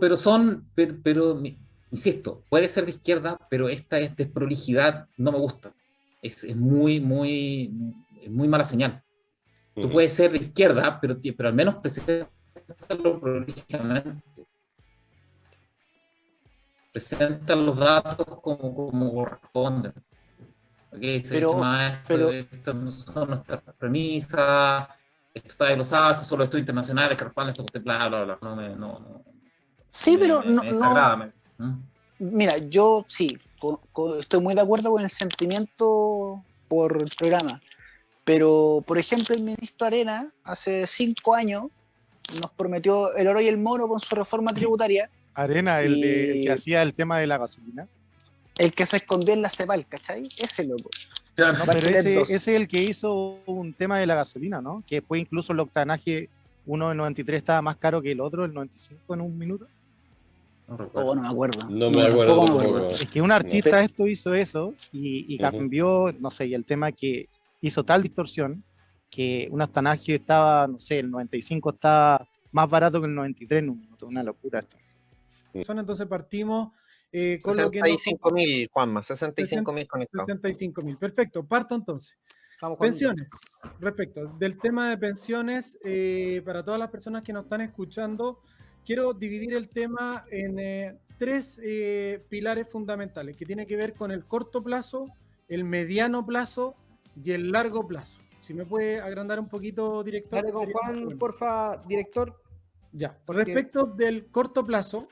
insisto, puede ser de izquierda, pero esta desprolijidad no me gusta. Es muy mala señal. Tú puedes ser de izquierda, pero al menos preséntalo prolijamente. Presentan los datos como corresponden. Okay, esto no son nuestras premisas, esto está desglosado, esto son los estudios internacionales que respaldan esto, bla, bla, bla. Sí, pero me desagrada. Mira, yo sí, estoy muy de acuerdo con el sentimiento por el programa. Pero, por ejemplo, el ministro Arena, hace 5 años, nos prometió el oro y el moro con su reforma tributaria. Arena, el que hacía el tema de la gasolina. El que se escondió en la CEPAL, ¿cachai? Ese loco. No, pero ese es el que hizo un tema de la gasolina, ¿no? Que después incluso el octanaje, uno del 93 estaba más caro que el otro, el 95 en un minuto. No me acuerdo. No me acuerdo. Es que un artista hizo eso y cambió, no sé, y el tema que hizo tal distorsión que un octanaje estaba, no sé, el 95 estaba más barato que el 93 en un minuto. Una locura esto. Entonces partimos con 65.000, Juanma, 65.000 conectados. 65.000, perfecto. Parto entonces. Pensiones. Respecto del tema de pensiones, para todas las personas que nos están escuchando, quiero dividir el tema en 3 pilares fundamentales, que tiene que ver con el corto plazo, el mediano plazo y el largo plazo. Si me puede agrandar un poquito, director. Dale con Juan, porfa, director. Ya, respecto del corto plazo,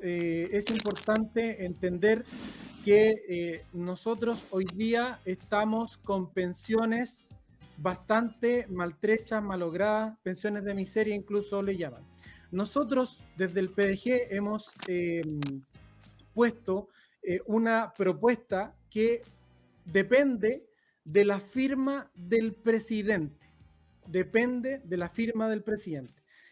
es importante entender que nosotros hoy día estamos con pensiones bastante maltrechas, malogradas, pensiones de miseria incluso le llaman. Nosotros desde el PDG hemos puesto una propuesta que depende de la firma del presidente.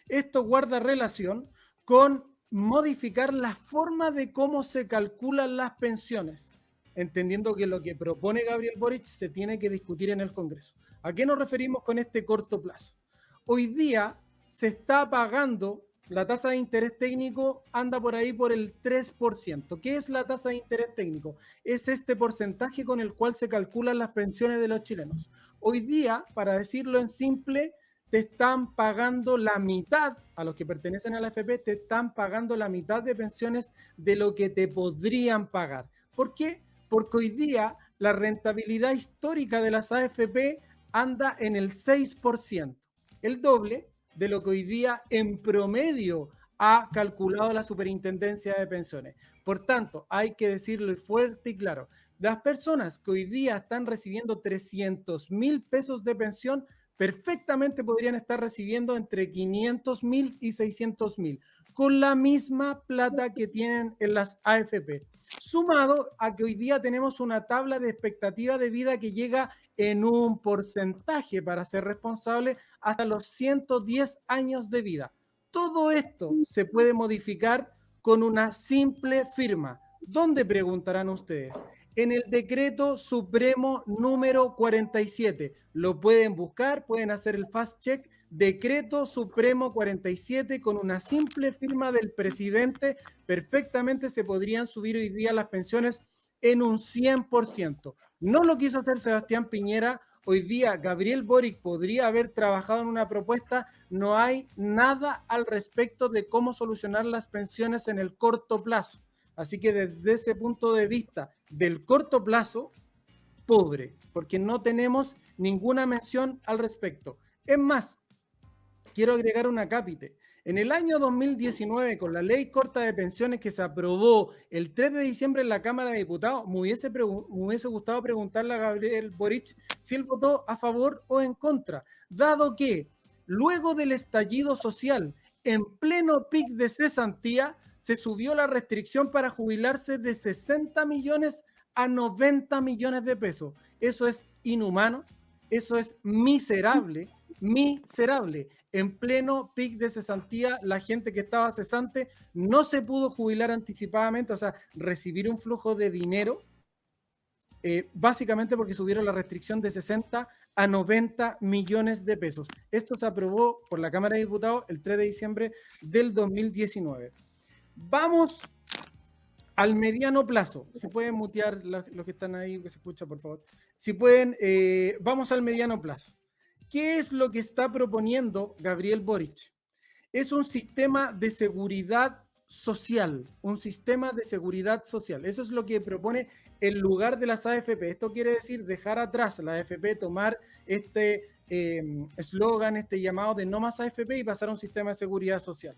Esto guarda relación con modificar la forma de cómo se calculan las pensiones, entendiendo que lo que propone Gabriel Boric se tiene que discutir en el Congreso. ¿A qué nos referimos con este corto plazo? Hoy día se está pagando, la tasa de interés técnico anda por ahí por el 3%. ¿Qué es la tasa de interés técnico? Es este porcentaje con el cual se calculan las pensiones de los chilenos. Hoy día, para decirlo en simple, te están pagando la mitad, a los que pertenecen a la AFP, te están pagando la mitad de pensiones de lo que te podrían pagar. ¿Por qué? Porque hoy día la rentabilidad histórica de las AFP anda en el 6%, el doble de lo que hoy día en promedio ha calculado la Superintendencia de Pensiones. Por tanto, hay que decirlo fuerte y claro, las personas que hoy día están recibiendo 300.000 pesos de pensión, perfectamente podrían estar recibiendo entre 500.000 y 600.000, con la misma plata que tienen en las AFP. Sumado a que hoy día tenemos una tabla de expectativa de vida que llega en un porcentaje, para ser responsable, hasta los 110 años de vida. Todo esto se puede modificar con una simple firma. ¿Dónde, preguntarán ustedes? En el decreto supremo número 47. Lo pueden buscar, pueden hacer el fast check. Decreto supremo 47, con una simple firma del presidente, perfectamente se podrían subir hoy día las pensiones en un 100%. No lo quiso hacer Sebastián Piñera. Hoy día Gabriel Boric podría haber trabajado en una propuesta. No hay nada al respecto de cómo solucionar las pensiones en el corto plazo. Así que desde ese punto de vista del corto plazo, pobre, porque no tenemos ninguna mención al respecto. Es más, quiero agregar una cápite. En el año 2019, con la ley corta de pensiones que se aprobó el 3 de diciembre en la Cámara de Diputados, me hubiese gustado preguntarle a Gabriel Boric si él votó a favor o en contra, dado que luego del estallido social, en pleno pic de cesantía, se subió la restricción para jubilarse de 60 millones a 90 millones de pesos. Eso es inhumano, eso es miserable, miserable. En pleno pic de cesantía, la gente que estaba cesante no se pudo jubilar anticipadamente, o sea, recibir un flujo de dinero, básicamente porque subieron la restricción de 60 a 90 millones de pesos. Esto se aprobó por la Cámara de Diputados el 3 de diciembre del 2019. Vamos al mediano plazo. Si pueden mutear los que están ahí, que se escucha, por favor. Si pueden, vamos al mediano plazo. ¿Qué es lo que está proponiendo Gabriel Boric? Es un sistema de seguridad social, un sistema de seguridad social. Eso es lo que propone en lugar de las AFP. Esto quiere decir dejar atrás la AFP, tomar este eslogan, este llamado de no más AFP y pasar a un sistema de seguridad social.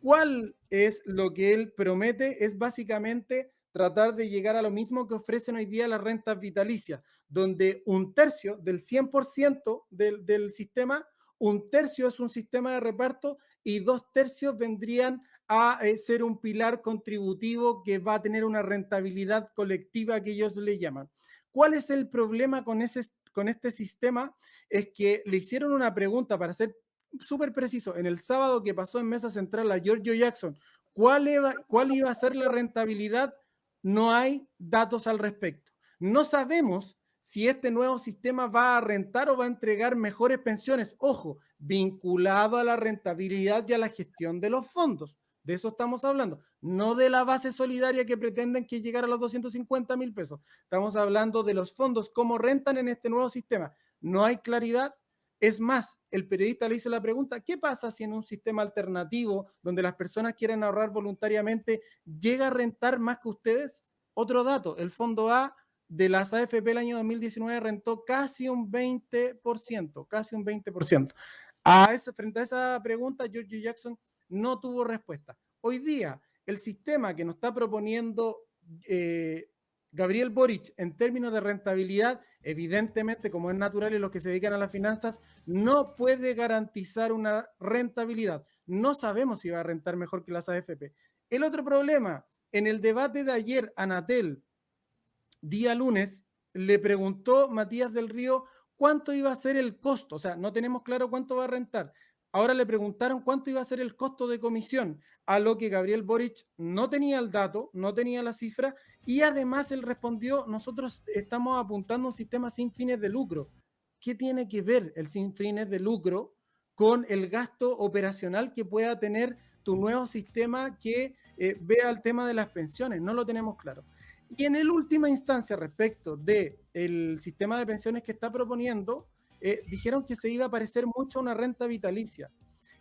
¿Cuál es lo que él promete? Es básicamente tratar de llegar a lo mismo que ofrecen hoy día las rentas vitalicias, donde un tercio del 100% del sistema, un tercio es un sistema de reparto y 2/3 vendrían a ser un pilar contributivo que va a tener una rentabilidad colectiva que ellos le llaman. ¿Cuál es el problema con este sistema? Es que le hicieron una pregunta, para ser súper preciso, en el sábado que pasó en Mesa Central a Giorgio Jackson, ¿cuál iba a ser la rentabilidad? No hay datos al respecto. No sabemos si este nuevo sistema va a rentar o va a entregar mejores pensiones. Ojo, vinculado a la rentabilidad y a la gestión de los fondos. De eso estamos hablando, no de la base solidaria que pretenden que llegara a los 250.000 pesos. Estamos hablando de los fondos, cómo rentan en este nuevo sistema. No hay claridad. Es más, el periodista le hizo la pregunta, ¿qué pasa si en un sistema alternativo donde las personas quieren ahorrar voluntariamente llega a rentar más que ustedes? Otro dato, el fondo A de las AFP el año 2019 rentó casi un 20%, casi un 20%. Frente a esa pregunta, Giorgio Jackson no tuvo respuesta. Hoy día, el sistema que nos está proponiendo Gabriel Boric en términos de rentabilidad, evidentemente, como es natural en los que se dedican a las finanzas, no puede garantizar una rentabilidad. No sabemos si va a rentar mejor que las AFP. El otro problema, en el debate de ayer, Anatel, día lunes, le preguntó Matías del Río cuánto iba a ser el costo. O sea, no tenemos claro cuánto va a rentar. Ahora le preguntaron cuánto iba a ser el costo de comisión, a lo que Gabriel Boric no tenía el dato, no tenía la cifra, y además él respondió, nosotros estamos apuntando a un sistema sin fines de lucro. ¿Qué tiene que ver el sin fines de lucro con el gasto operacional que pueda tener tu nuevo sistema que vea el tema de las pensiones? No lo tenemos claro. Y en el última instancia, respecto del sistema de pensiones que está proponiendo, dijeron que se iba a parecer mucho a una renta vitalicia.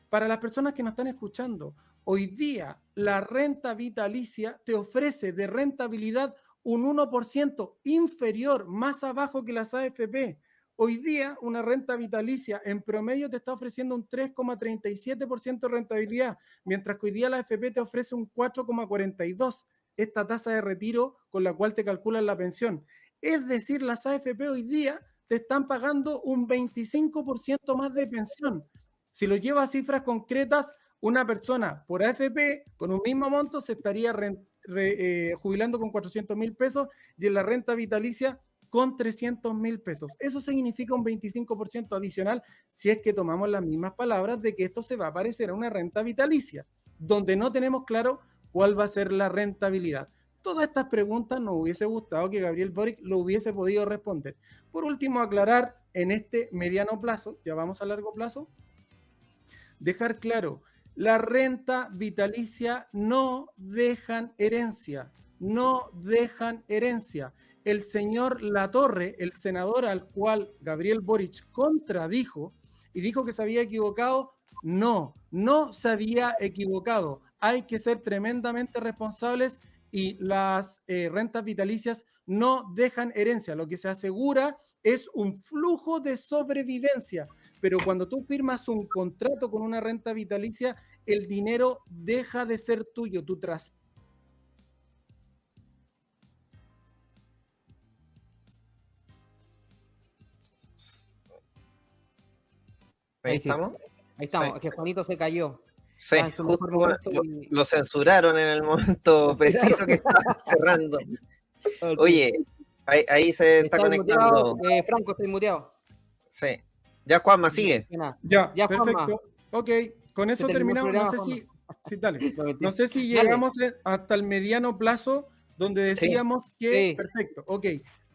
Para las personas que nos están escuchando, hoy día la renta vitalicia te ofrece de rentabilidad un 1% inferior, más abajo que las AFP. Hoy día una renta vitalicia en promedio te está ofreciendo un 3,37% de rentabilidad, mientras que hoy día la AFP te ofrece un 4,42%. Esta tasa de retiro con la cual te calculan la pensión. Es decir, las AFP hoy día te están pagando un 25% más de pensión. Si lo lleva a cifras concretas, una persona por AFP con un mismo monto se estaría jubilando con 400.000 pesos y en la renta vitalicia con 300.000 pesos. Eso significa un 25% adicional si es que tomamos las mismas palabras de que esto se va a parecer a una renta vitalicia, donde no tenemos claro cuál va a ser la rentabilidad. Todas estas preguntas nos hubiese gustado que Gabriel Boric lo hubiese podido responder. Por último, aclarar en este mediano plazo, ya vamos a largo plazo, dejar claro, la renta vitalicia no dejan herencia, no dejan herencia. El señor Latorre, el senador al cual Gabriel Boric contradijo y dijo que se había equivocado, no se había equivocado. Hay que ser tremendamente responsables y las rentas vitalicias no dejan herencia. Lo que se asegura es un flujo de sobrevivencia. Pero cuando tú firmas un contrato con una renta vitalicia, el dinero deja de ser tuyo. Tú ¿Ahí estamos? Ahí estamos, es que Juanito se cayó. Sí, justo lo censuraron en el momento preciso que estaba cerrando. Oye, ahí se está conectando. Franco, estoy muteado. Sí. Ya, Juanma, sigue. Ya, Ya, perfecto. Ok, con eso terminamos. No sé si, sí, dale. No sé si llegamos hasta el mediano plazo donde decíamos que, Sí. perfecto, ok,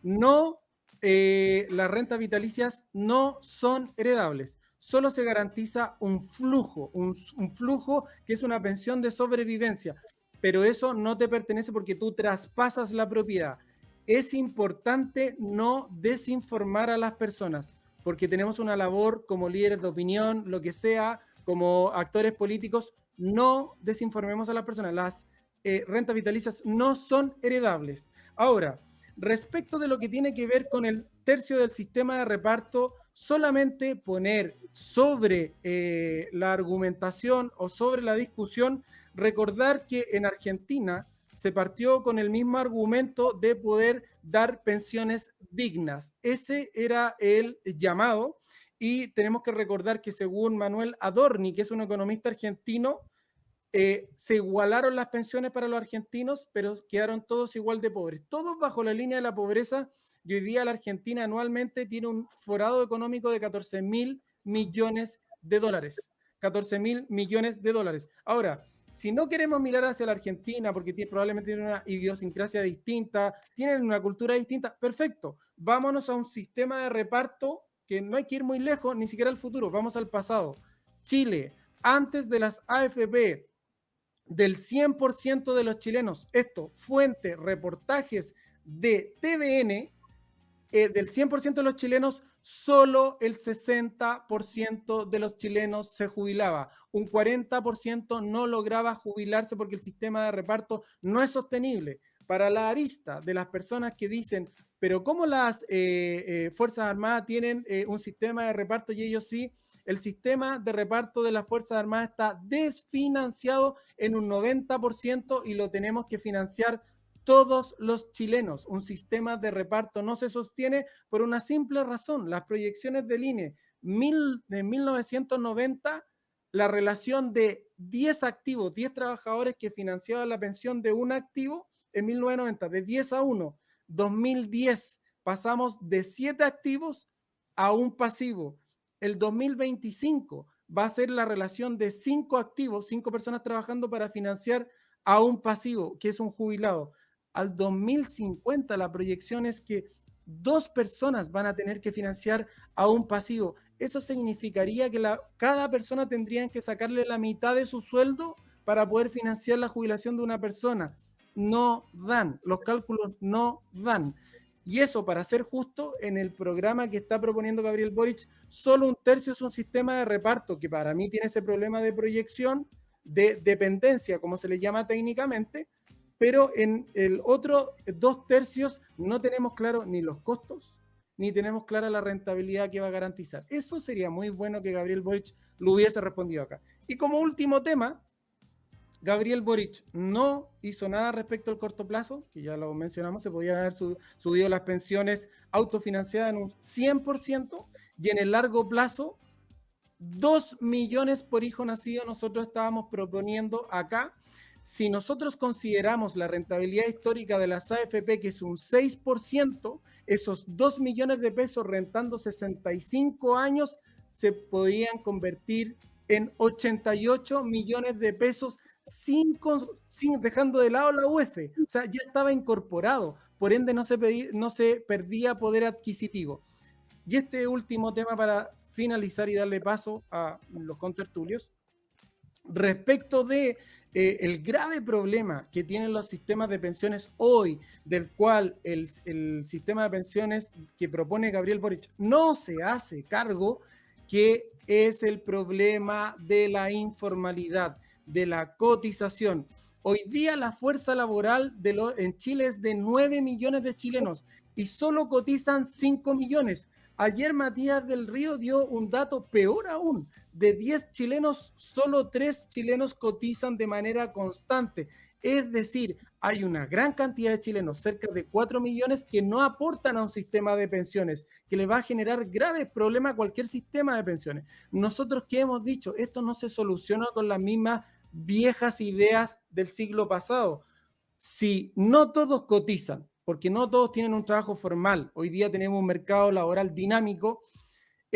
no, las rentas vitalicias no son heredables. Solo se garantiza un flujo, un flujo que es una pensión de sobrevivencia, pero eso no te pertenece porque tú traspasas la propiedad. Es importante no desinformar a las personas, porque tenemos una labor como líderes de opinión, lo que sea, como actores políticos, no desinformemos a las personas. Las rentas vitalicias no son heredables. Ahora, respecto de lo que tiene que ver con el tercio del sistema de reparto, solamente poner sobre la argumentación o sobre la discusión, recordar que en Argentina se partió con el mismo argumento de poder dar pensiones dignas. Ese era el llamado y tenemos que recordar que según Manuel Adorni, que es un economista argentino, se igualaron las pensiones para los argentinos, pero quedaron todos igual de pobres, todos bajo la línea de la pobreza, y hoy día la Argentina anualmente tiene un forado económico de 14.000 millones de dólares. 14.000 millones de dólares. Ahora, si no queremos mirar hacia la Argentina, porque probablemente tienen una idiosincrasia distinta, tienen una cultura distinta, perfecto, vámonos a un sistema de reparto que no hay que ir muy lejos, ni siquiera al futuro, vamos al pasado. Chile, antes de las AFP, del 100% de los chilenos, esto, fuente, reportajes de TVN, del 100% de los chilenos, solo el 60% de los chilenos se jubilaba. Un 40% no lograba jubilarse porque el sistema de reparto no es sostenible. Para la arista de las personas que dicen, pero ¿cómo las Fuerzas Armadas tienen un sistema de reparto y ellos sí? El sistema de reparto de las Fuerzas Armadas está desfinanciado en un 90% y lo tenemos que financiar todos los chilenos. Un sistema de reparto no se sostiene por una simple razón. Las proyecciones del INE de 1990, la relación de 10 activos, 10 trabajadores que financiaban la pensión de un activo en 1990, de 10 a 1. 2010 pasamos de 7 activos a un pasivo. El 2025 va a ser la relación de 5 activos, 5 personas trabajando para financiar a un pasivo, que es un jubilado. Al 2050 la proyección es que 2 personas van a tener que financiar a un pasivo. Eso significaría que cada persona tendría que sacarle la mitad de su sueldo para poder financiar la jubilación de una persona. No dan, los cálculos no dan. Y eso, para ser justo, en el programa que está proponiendo Gabriel Boric, solo un tercio es un sistema de reparto, que para mí tiene ese problema de proyección, de dependencia, como se le llama técnicamente, pero en el otro 2/3 no tenemos claro ni los costos, ni tenemos clara la rentabilidad que va a garantizar. Eso sería muy bueno que Gabriel Boric lo hubiese respondido acá. Y como último tema, Gabriel Boric no hizo nada respecto al corto plazo, que ya lo mencionamos, se podían haber subido las pensiones autofinanciadas en un 100%, y en el largo plazo, 2 millones por hijo nacido nosotros estábamos proponiendo acá. Si nosotros consideramos la rentabilidad histórica de las AFP, que es un 6%, esos 2 millones de pesos rentando 65 años se podían convertir en 88 millones de pesos sin dejando de lado la UEF. O sea, ya estaba incorporado, por ende no se perdía poder adquisitivo. Y este último tema para finalizar y darle paso a los contertulios, respecto de el grave problema que tienen los sistemas de pensiones hoy, del cual el sistema de pensiones que propone Gabriel Boric no se hace cargo, que es el problema de la informalidad, de la cotización. Hoy día la fuerza laboral en Chile es de 9 millones de chilenos y solo cotizan 5 millones. Ayer Matías del Río dio un dato peor aún. De 10 chilenos, solo 3 chilenos cotizan de manera constante. Es decir, hay una gran cantidad de chilenos, cerca de 4 millones, que no aportan a un sistema de pensiones, que le va a generar graves problemas a cualquier sistema de pensiones. Nosotros que hemos dicho, esto no se soluciona con las mismas viejas ideas del siglo pasado. Si no todos cotizan, porque no todos tienen un trabajo formal, hoy día tenemos un mercado laboral dinámico,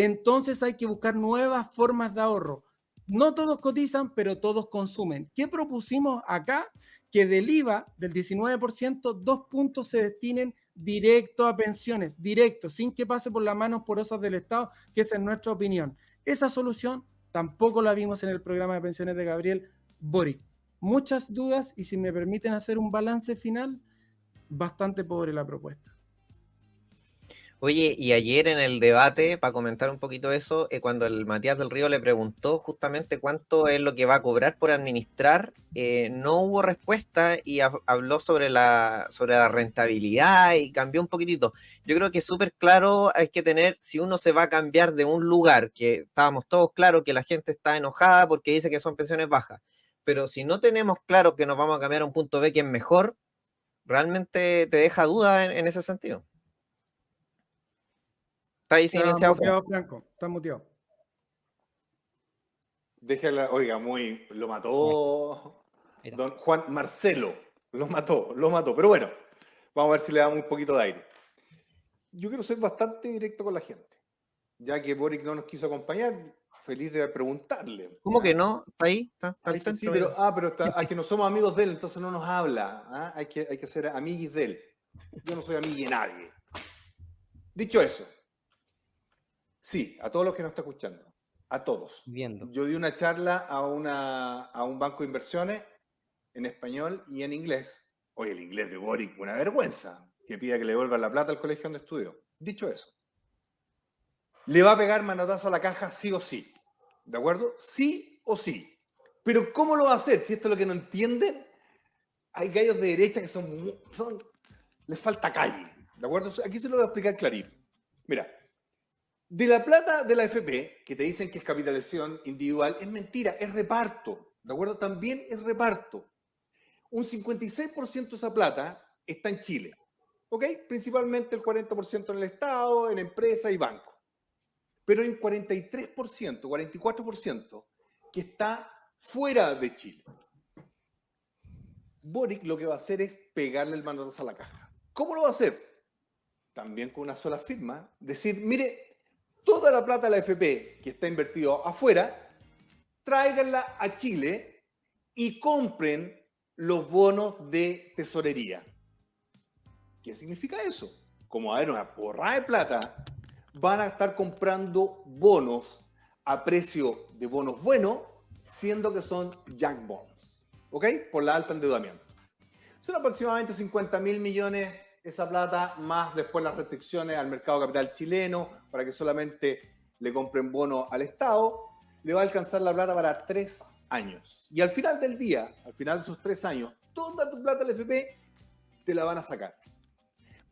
entonces hay que buscar nuevas formas de ahorro. No todos cotizan, pero todos consumen. ¿Qué propusimos acá? Que del IVA del 19%, 2 puntos se destinen directo a pensiones, directo, sin que pase por las manos porosas del Estado, que esa es nuestra opinión. Esa solución tampoco la vimos en el programa de pensiones de Gabriel Boric. Muchas dudas y si me permiten hacer un balance final, bastante pobre la propuesta. Oye, y ayer en el debate, para comentar un poquito eso, cuando el Matías del Río le preguntó justamente cuánto es lo que va a cobrar por administrar, no hubo respuesta y habló sobre la rentabilidad y cambió un poquitito. Yo creo que súper claro hay que tener, si uno se va a cambiar de un lugar, que estábamos todos claros que la gente está enojada porque dice que son pensiones bajas, pero si no tenemos claro que nos vamos a cambiar a un punto B que es mejor, realmente te deja duda en ese sentido. Está ahí silenciado. Está muteado, Franco. Está muteado. Déjala, oiga, lo mató don Juan Marcelo. Lo mató. Pero bueno, vamos a ver si le damos un poquito de aire. Yo quiero ser bastante directo con la gente. Ya que Boric no nos quiso acompañar, feliz de preguntarle. ¿Cómo que no? ¿Está ahí? ¿Está sí, pero que no somos amigos de él, entonces no nos habla. ¿Ah? Hay que ser amiguis de él. Yo no soy amigo de nadie. Dicho eso, sí, a todos los que nos están escuchando, a todos. Viendo. Yo di una charla a un banco de inversiones en español y en inglés. Oye, el inglés de Boric, una vergüenza, que pida que le devuelvan la plata al colegio donde estudió. Dicho eso, le va a pegar manotazo a la caja sí o sí. ¿De acuerdo? Sí o sí. Pero ¿cómo lo va a hacer? Si esto es lo que no entienden, hay gallos de derecha que les falta calle. ¿De acuerdo? Aquí se lo voy a explicar clarito. Mira, de la plata de la AFP, que te dicen que es capitalización individual, es mentira, es reparto. ¿De acuerdo? También es reparto. Un 56% de esa plata está en Chile. ¿Ok? Principalmente el 40% en el Estado, en empresas y bancos. Pero hay un 43%, 44% que está fuera de Chile. Boric lo que va a hacer es pegarle el manotazo a la caja. ¿Cómo lo va a hacer? También con una sola firma. Decir, mire, toda la plata de la AFP que está invertido afuera, tráiganla a Chile y compren los bonos de tesorería. ¿Qué significa eso? Como va a haber una porrada de plata, van a estar comprando bonos a precio de bonos buenos, siendo que son junk bonds, ¿ok? Por la alta endeudamiento. Son aproximadamente 50.000 millones esa plata, más después las restricciones al mercado capital chileno, para que solamente le compren bonos al Estado, le va a alcanzar la plata para 3 años. Y al final del día, al final de esos 3 años, toda tu plata del FP te la van a sacar.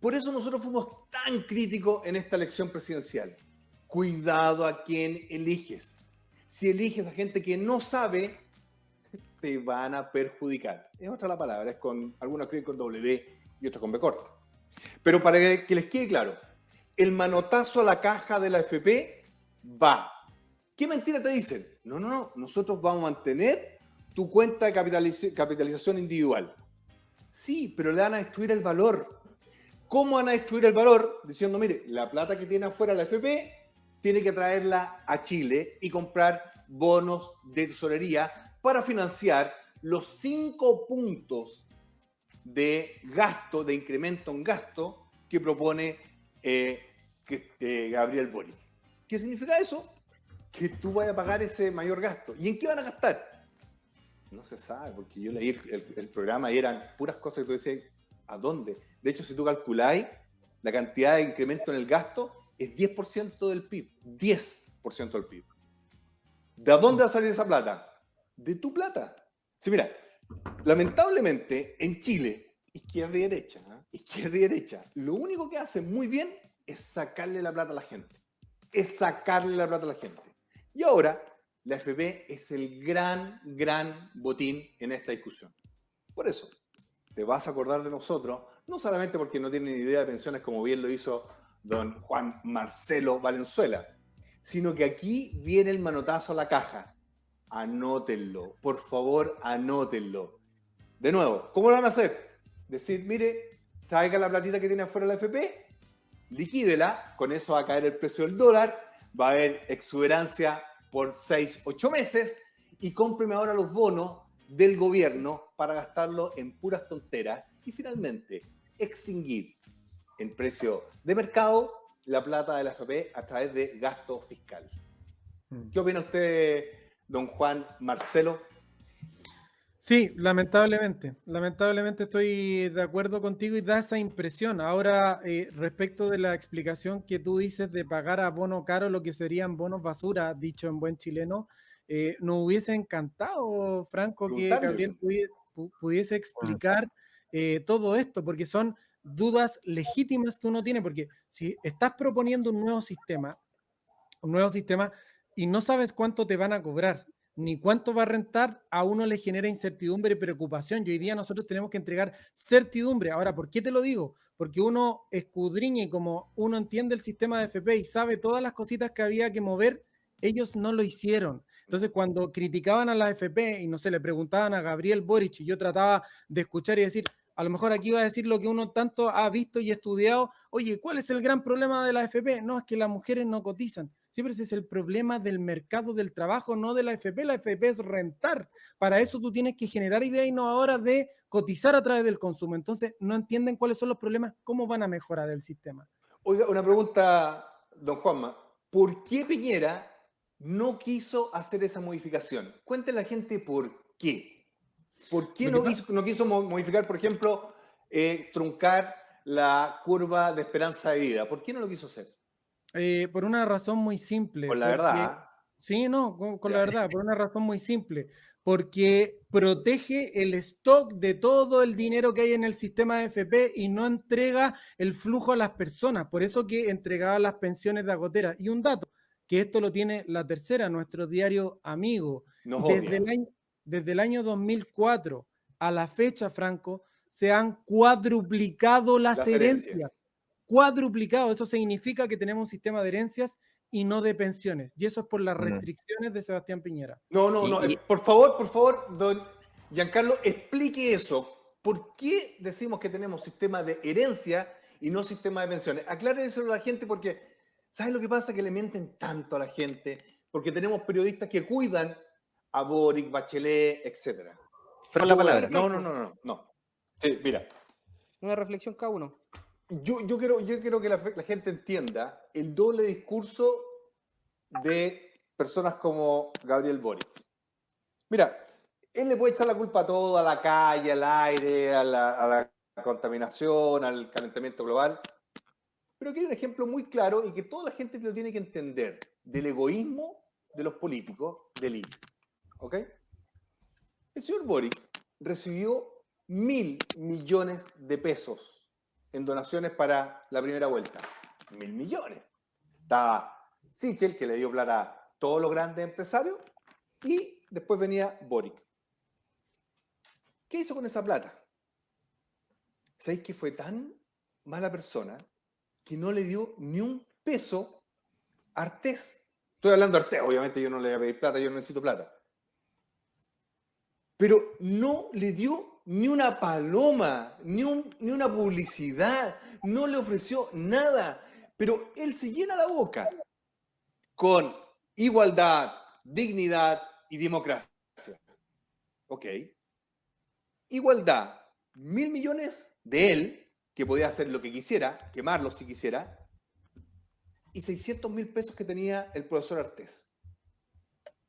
Por eso nosotros fuimos tan críticos en esta elección presidencial. Cuidado a quién eliges. Si eliges a gente que no sabe, te van a perjudicar. Es otra la palabra, es con algunos escriben con W y otros con B corta. Pero para que les quede claro, el manotazo a la caja de la AFP va. ¿Qué mentira te dicen? No, nosotros vamos a mantener tu cuenta de capitalización individual. Sí, pero le van a destruir el valor. ¿Cómo van a destruir el valor? Diciendo, mire, la plata que tiene afuera la AFP tiene que traerla a Chile y comprar bonos de tesorería para financiar los 5 puntos de gasto, de incremento en gasto que propone Gabriel Boric. ¿Qué significa eso? Que tú vayas a pagar ese mayor gasto. ¿Y en qué van a gastar? No se sabe, porque yo leí el programa y eran puras cosas que tú decías, ¿a dónde? De hecho, si tú calculáis la cantidad de incremento en el gasto, es 10% del PIB. 10% del PIB. ¿De dónde va a salir esa plata? De tu plata. Sí, mira, lamentablemente en Chile, izquierda y derecha, izquierda y derecha, lo único que hacen muy bien es sacarle la plata a la gente. Es sacarle la plata a la gente. Y ahora, la AFP es el gran botín en esta discusión. Por eso, te vas a acordar de nosotros, no solamente porque no tienen idea de pensiones como bien lo hizo don Juan Marcelo Valenzuela, sino que aquí viene el manotazo a la caja. Anótenlo, por favor, anótenlo. De nuevo, ¿cómo lo van a hacer? Decir, mire, traiga la platita que tiene afuera la AFP, liquídela, con eso va a caer el precio del dólar, va a haber exuberancia por 6, 8 meses y cómpreme ahora los bonos del gobierno para gastarlo en puras tonteras y finalmente extinguir en precio de mercado la plata de la AFP a través de gasto fiscal. ¿Qué opina usted, don Juan Marcelo? Sí, lamentablemente estoy de acuerdo contigo y da esa impresión. Ahora, respecto de la explicación que tú dices de pagar a bono caro lo que serían bonos basura, dicho en buen chileno, nos hubiese encantado, Franco, que Gabriel pudiese explicar todo esto, porque son dudas legítimas que uno tiene, porque si estás proponiendo un nuevo sistema y no sabes cuánto te van a cobrar, ni cuánto va a rentar, a uno le genera incertidumbre y preocupación. Y hoy día nosotros tenemos que entregar certidumbre. Ahora, ¿por qué te lo digo? Porque uno escudriña y como uno entiende el sistema de FP y sabe todas las cositas que había que mover, ellos no lo hicieron. Entonces, cuando criticaban a la FP y no sé, le preguntaban a Gabriel Boric y yo trataba de escuchar y decir, a lo mejor aquí va a decir lo que uno tanto ha visto y estudiado. Oye, ¿cuál es el gran problema de la AFP? No, es que las mujeres no cotizan. Siempre ese es el problema del mercado del trabajo, no de la AFP. La AFP es rentar. Para eso tú tienes que generar ideas innovadoras de cotizar a través del consumo. Entonces, no entienden cuáles son los problemas, cómo van a mejorar el sistema. Oiga, una pregunta, don Juanma. ¿Por qué Piñera no quiso hacer esa modificación? Cuéntale a la gente por qué. ¿Por qué no quiso modificar, por ejemplo, truncar la curva de esperanza de vida? ¿Por qué no lo quiso hacer? Por una razón muy simple. Con la verdad. Sí, no, con la verdad, por una razón muy simple. Porque protege el stock de todo el dinero que hay en el sistema de FP y no entrega el flujo a las personas. Por eso que entregaba las pensiones de agotera. Y un dato, que esto lo tiene La Tercera, nuestro diario amigo. Desde el año 2004 a la fecha, Franco, se han cuadruplicado las herencias. Cuadruplicado. Eso significa que tenemos un sistema de herencias y no de pensiones. Y eso es por las restricciones de Sebastián Piñera. No. Por favor, don Giancarlo, explique eso. ¿Por qué decimos que tenemos sistema de herencia y no sistema de pensiones? Aclárenselo a la gente porque, ¿sabes lo que pasa? Que le mienten tanto a la gente porque tenemos periodistas que cuidan a Boric, Bachelet, etc. La palabra. No. Sí, mira. Una reflexión cada uno. Yo quiero que la gente entienda el doble discurso de personas como Gabriel Boric. Mira, él le puede echar la culpa a todo, a la calle, al aire, a la contaminación, al calentamiento global. Pero aquí hay un ejemplo muy claro y que toda la gente lo tiene que entender del egoísmo de los políticos de élite. ¿Ok? El señor Boric recibió 1.000 millones de pesos en donaciones para la primera vuelta. 1.000 millones. Estaba Sichel, que le dio plata a todos los grandes empresarios, y después venía Boric. ¿Qué hizo con esa plata? ¿Sabéis que fue tan mala persona que no le dio ni un peso a Artés? Estoy hablando de Artés, obviamente yo no le voy a pedir plata, yo no necesito plata. Pero no le dio ni una paloma, ni una publicidad, no le ofreció nada. Pero él se llena la boca con igualdad, dignidad y democracia. Ok. Igualdad, 1.000 millones de él, que podía hacer lo que quisiera, quemarlo si quisiera, y 600.000 pesos que tenía el profesor Artés.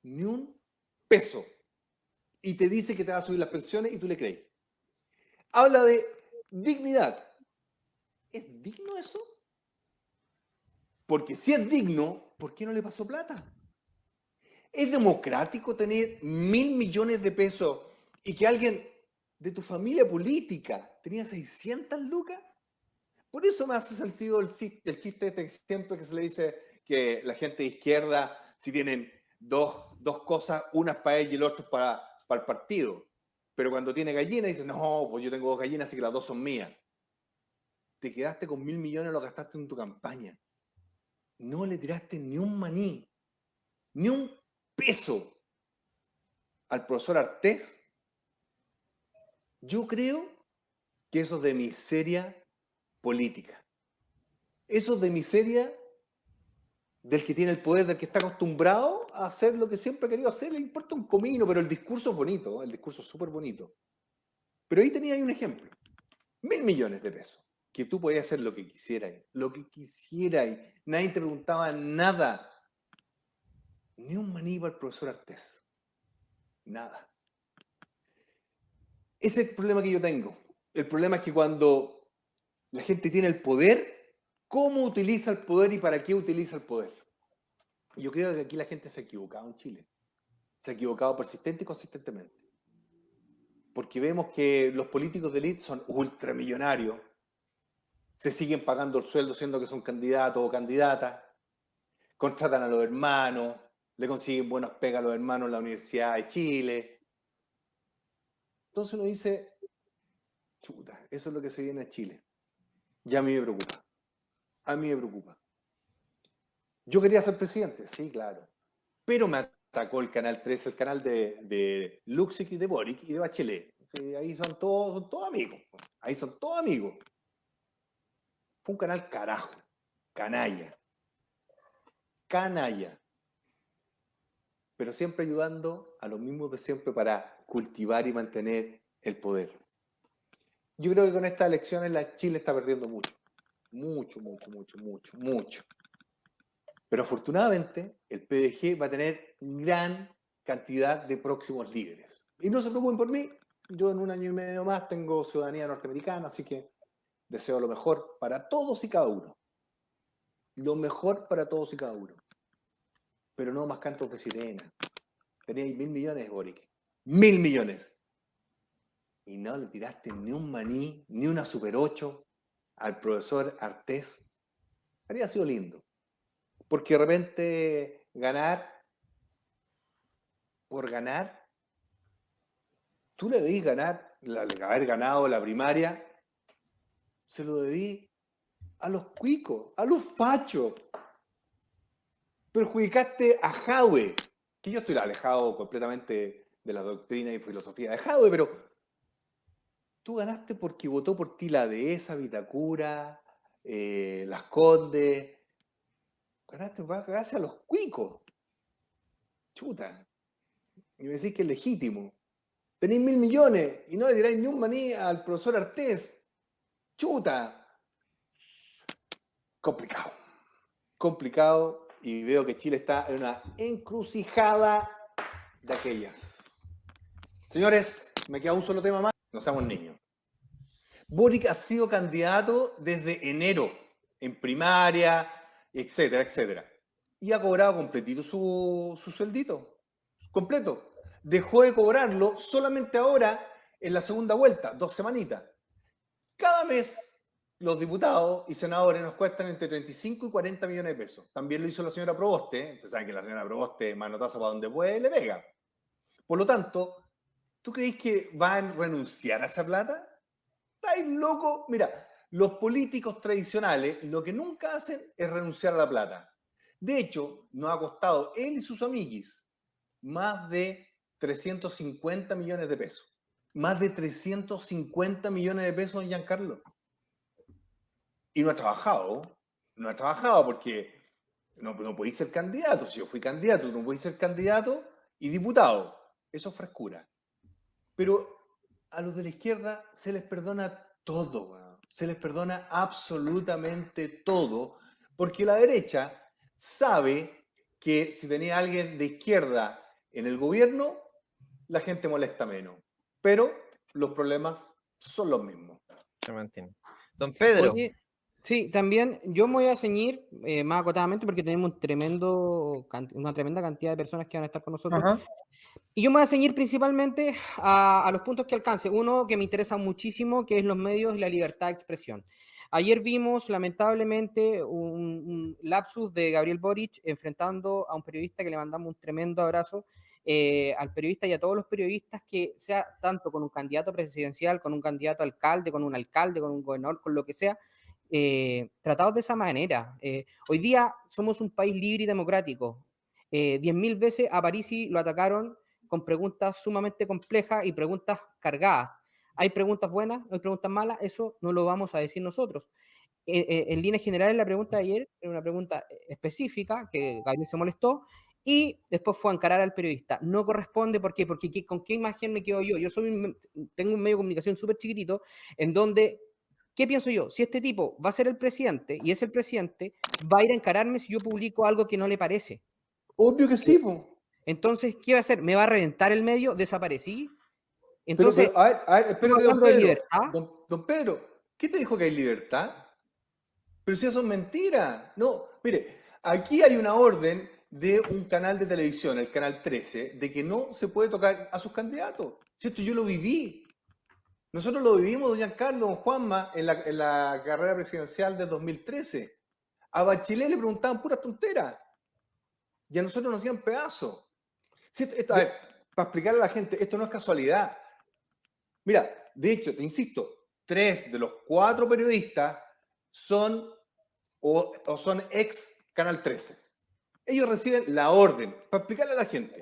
Ni un peso. Y te dice que te va a subir las pensiones y tú le crees. Habla de dignidad. ¿Es digno eso? Porque si es digno, ¿por qué no le pasó plata? ¿Es democrático tener 1.000 millones de pesos y que alguien de tu familia política tenía 600 lucas? Por eso me hace sentido el chiste este siempre que se le dice que la gente de izquierda, si tienen dos cosas, una es para él y el otro es para el partido. Pero cuando tiene gallina, dice, no, pues yo tengo 2 gallinas, así que las 2 son mías. Te quedaste con 1.000 millones, lo gastaste en tu campaña. No le tiraste ni un maní, ni un peso al profesor Artés. Yo creo que eso es de miseria política. Eso es de miseria del que tiene el poder, del que está acostumbrado a hacer lo que siempre ha querido hacer, le importa un comino, pero el discurso es bonito, el discurso es súper bonito. Pero ahí tenía un ejemplo, 1.000 millones de pesos, que tú podías hacer lo que quisieras, nadie te preguntaba nada, ni un maní para el profesor Artés, nada. Ese es el problema que yo tengo. El problema es que cuando la gente tiene el poder, ¿cómo utiliza el poder y para qué utiliza el poder? Yo creo que aquí la gente se ha equivocado en Chile. Se ha equivocado persistente y consistentemente. Porque vemos que los políticos de élite son ultramillonarios, se siguen pagando el sueldo siendo que son candidatos o candidatas, contratan a los hermanos, le consiguen buenas pegas a los hermanos en la Universidad de Chile. Entonces uno dice, chuta, eso es lo que se viene a Chile. Ya a mí me preocupa. A mí me preocupa. Yo quería ser presidente, sí, claro. Pero me atacó el Canal 13, el canal de Luxic y de Boric y de Bachelet. Sí, ahí son todos amigos. Ahí son todos amigos. Fue un canal carajo. Canalla. Canalla. Pero siempre ayudando a los mismos de siempre para cultivar y mantener el poder. Yo creo que con estas elecciones Chile está perdiendo mucho. Mucho. Pero afortunadamente el PDG va a tener gran cantidad de próximos líderes. Y no se preocupen por mí, yo en 1 año y medio más tengo ciudadanía norteamericana, así que deseo lo mejor para todos y cada uno. Lo mejor para todos y cada uno. Pero no más cantos de sirena. Teníais 1.000 millones, Boric. 1.000 millones. Y no le tiraste ni un maní, ni una Super 8 al profesor Artés. Habría sido lindo. Porque de repente por ganar, tú le debís ganar, haber ganado la primaria, se lo debí a los cuicos, a los fachos. Perjudicaste a Jadwe, que yo estoy alejado completamente de la doctrina y filosofía de Jadwe, pero tú ganaste porque votó por ti la dehesa, Vitacura, Las Condes. Ganaste gracias a los cuicos. Chuta. Y me decís que es legítimo. Tenéis 1.000 millones y no le tiráis ni un maní al profesor Artés. Chuta. Complicado. Y veo que Chile está en una encrucijada de aquellas. Señores, me queda un solo tema más. No seamos niños. Boric ha sido candidato desde enero, en primaria, etcétera, etcétera. Y ha cobrado completito su sueldito. Completo. Dejó de cobrarlo solamente ahora en la segunda vuelta, 2 semanitas. Cada mes los diputados y senadores nos cuestan entre 35 y 40 millones de pesos. También lo hizo la señora Proboste. Ustedes saben que la señora Proboste, manotazo para donde puede, le pega. Por lo tanto, ¿tú crees que van a renunciar a esa plata? ¿Estáis locos? Mira, los políticos tradicionales lo que nunca hacen es renunciar a la plata. De hecho, nos ha costado él y sus amiguis más de 350 millones de pesos. Más de 350 millones de pesos, Giancarlo. Y no ha trabajado porque no podéis ser candidato. Si yo fui candidato, no podéis ser candidato y diputado. Eso es frescura. Pero a los de la izquierda se les perdona todo, ¿no? Se les perdona absolutamente todo, porque la derecha sabe que si tenía alguien de izquierda en el gobierno, la gente molesta menos. Pero los problemas son los mismos. Se mantiene. Don Pedro. Oye, sí, también yo me voy a ceñir más acotadamente porque tenemos una tremenda cantidad de personas que van a estar con nosotros. Ajá. Y yo me voy a ceñir principalmente a los puntos que alcance. Uno que me interesa muchísimo, que es los medios y la libertad de expresión. Ayer vimos, lamentablemente, un lapsus de Gabriel Boric enfrentando a un periodista que le mandamos un tremendo abrazo, al periodista y a todos los periodistas, que sea tanto con un candidato presidencial, con un candidato alcalde, con un gobernador, con lo que sea, tratados de esa manera. Hoy día somos un país libre y democrático. 10.000 veces a Parisi lo atacaron con preguntas sumamente complejas y preguntas cargadas. Hay preguntas buenas, hay preguntas malas, eso no lo vamos a decir nosotros. en líneas generales la pregunta de ayer era una pregunta específica, que Gabriel se molestó, y después fue a encarar al periodista. No corresponde, ¿por qué? Porque ¿con qué imagen me quedo yo? Yo tengo un medio de comunicación súper chiquitito, en donde, ¿qué pienso yo? Si este tipo va a ser el presidente, y es el presidente, va a ir a encararme si yo publico algo que no le parece. Obvio que sí, po. Entonces, ¿qué va a hacer? ¿Me va a reventar el medio? ¿Desaparecí? Entonces, pero, a ver, espérate, don hablando de Pedro. libertad. Don Pedro, ¿qué te dijo que hay libertad? Pero si eso es mentira. No, mire, aquí hay una orden de un canal de televisión, el canal 13, de que no se puede tocar a sus candidatos. ¿Cierto? Yo lo viví. Nosotros lo vivimos, don Giancarlo, don Juanma, en la carrera presidencial de 2013. A Bachelet le preguntaban puras tonteras. Y a nosotros nos hacían pedazos. A ver, para explicarle a la gente, esto no es casualidad. Mira, de hecho, te insisto, 3 de los 4 periodistas son o son ex Canal 13. Ellos reciben la orden, para explicarle a la gente.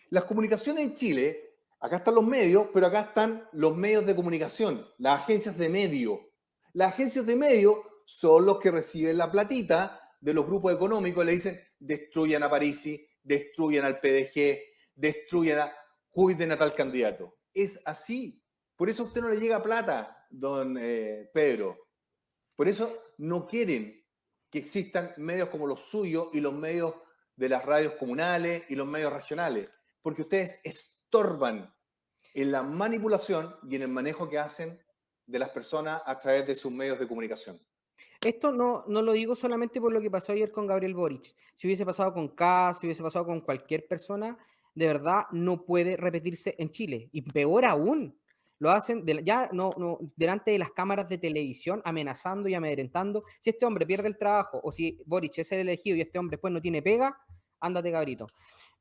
Las comunicaciones en Chile, acá están los medios, pero acá están los medios de comunicación, las agencias de medio. Las agencias de medio son los que reciben la platita de los grupos económicos y le dicen, destruyan a Parisi, destruyan al PDG, cuiden a tal candidato. Es así. Por eso a usted no le llega plata, don Pedro. Por eso no quieren que existan medios como los suyos y los medios de las radios comunales y los medios regionales, porque ustedes estorban en la manipulación y en el manejo que hacen de las personas a través de sus medios de comunicación. Esto no lo digo solamente por lo que pasó ayer con Gabriel Boric. Si hubiese pasado con Kast, si hubiese pasado con cualquier persona, de verdad no puede repetirse en Chile. Y peor aún, lo hacen delante de las cámaras de televisión, amenazando y amedrentando. Si este hombre pierde el trabajo o si Boric es el elegido y este hombre después no tiene pega, ándate, cabrito.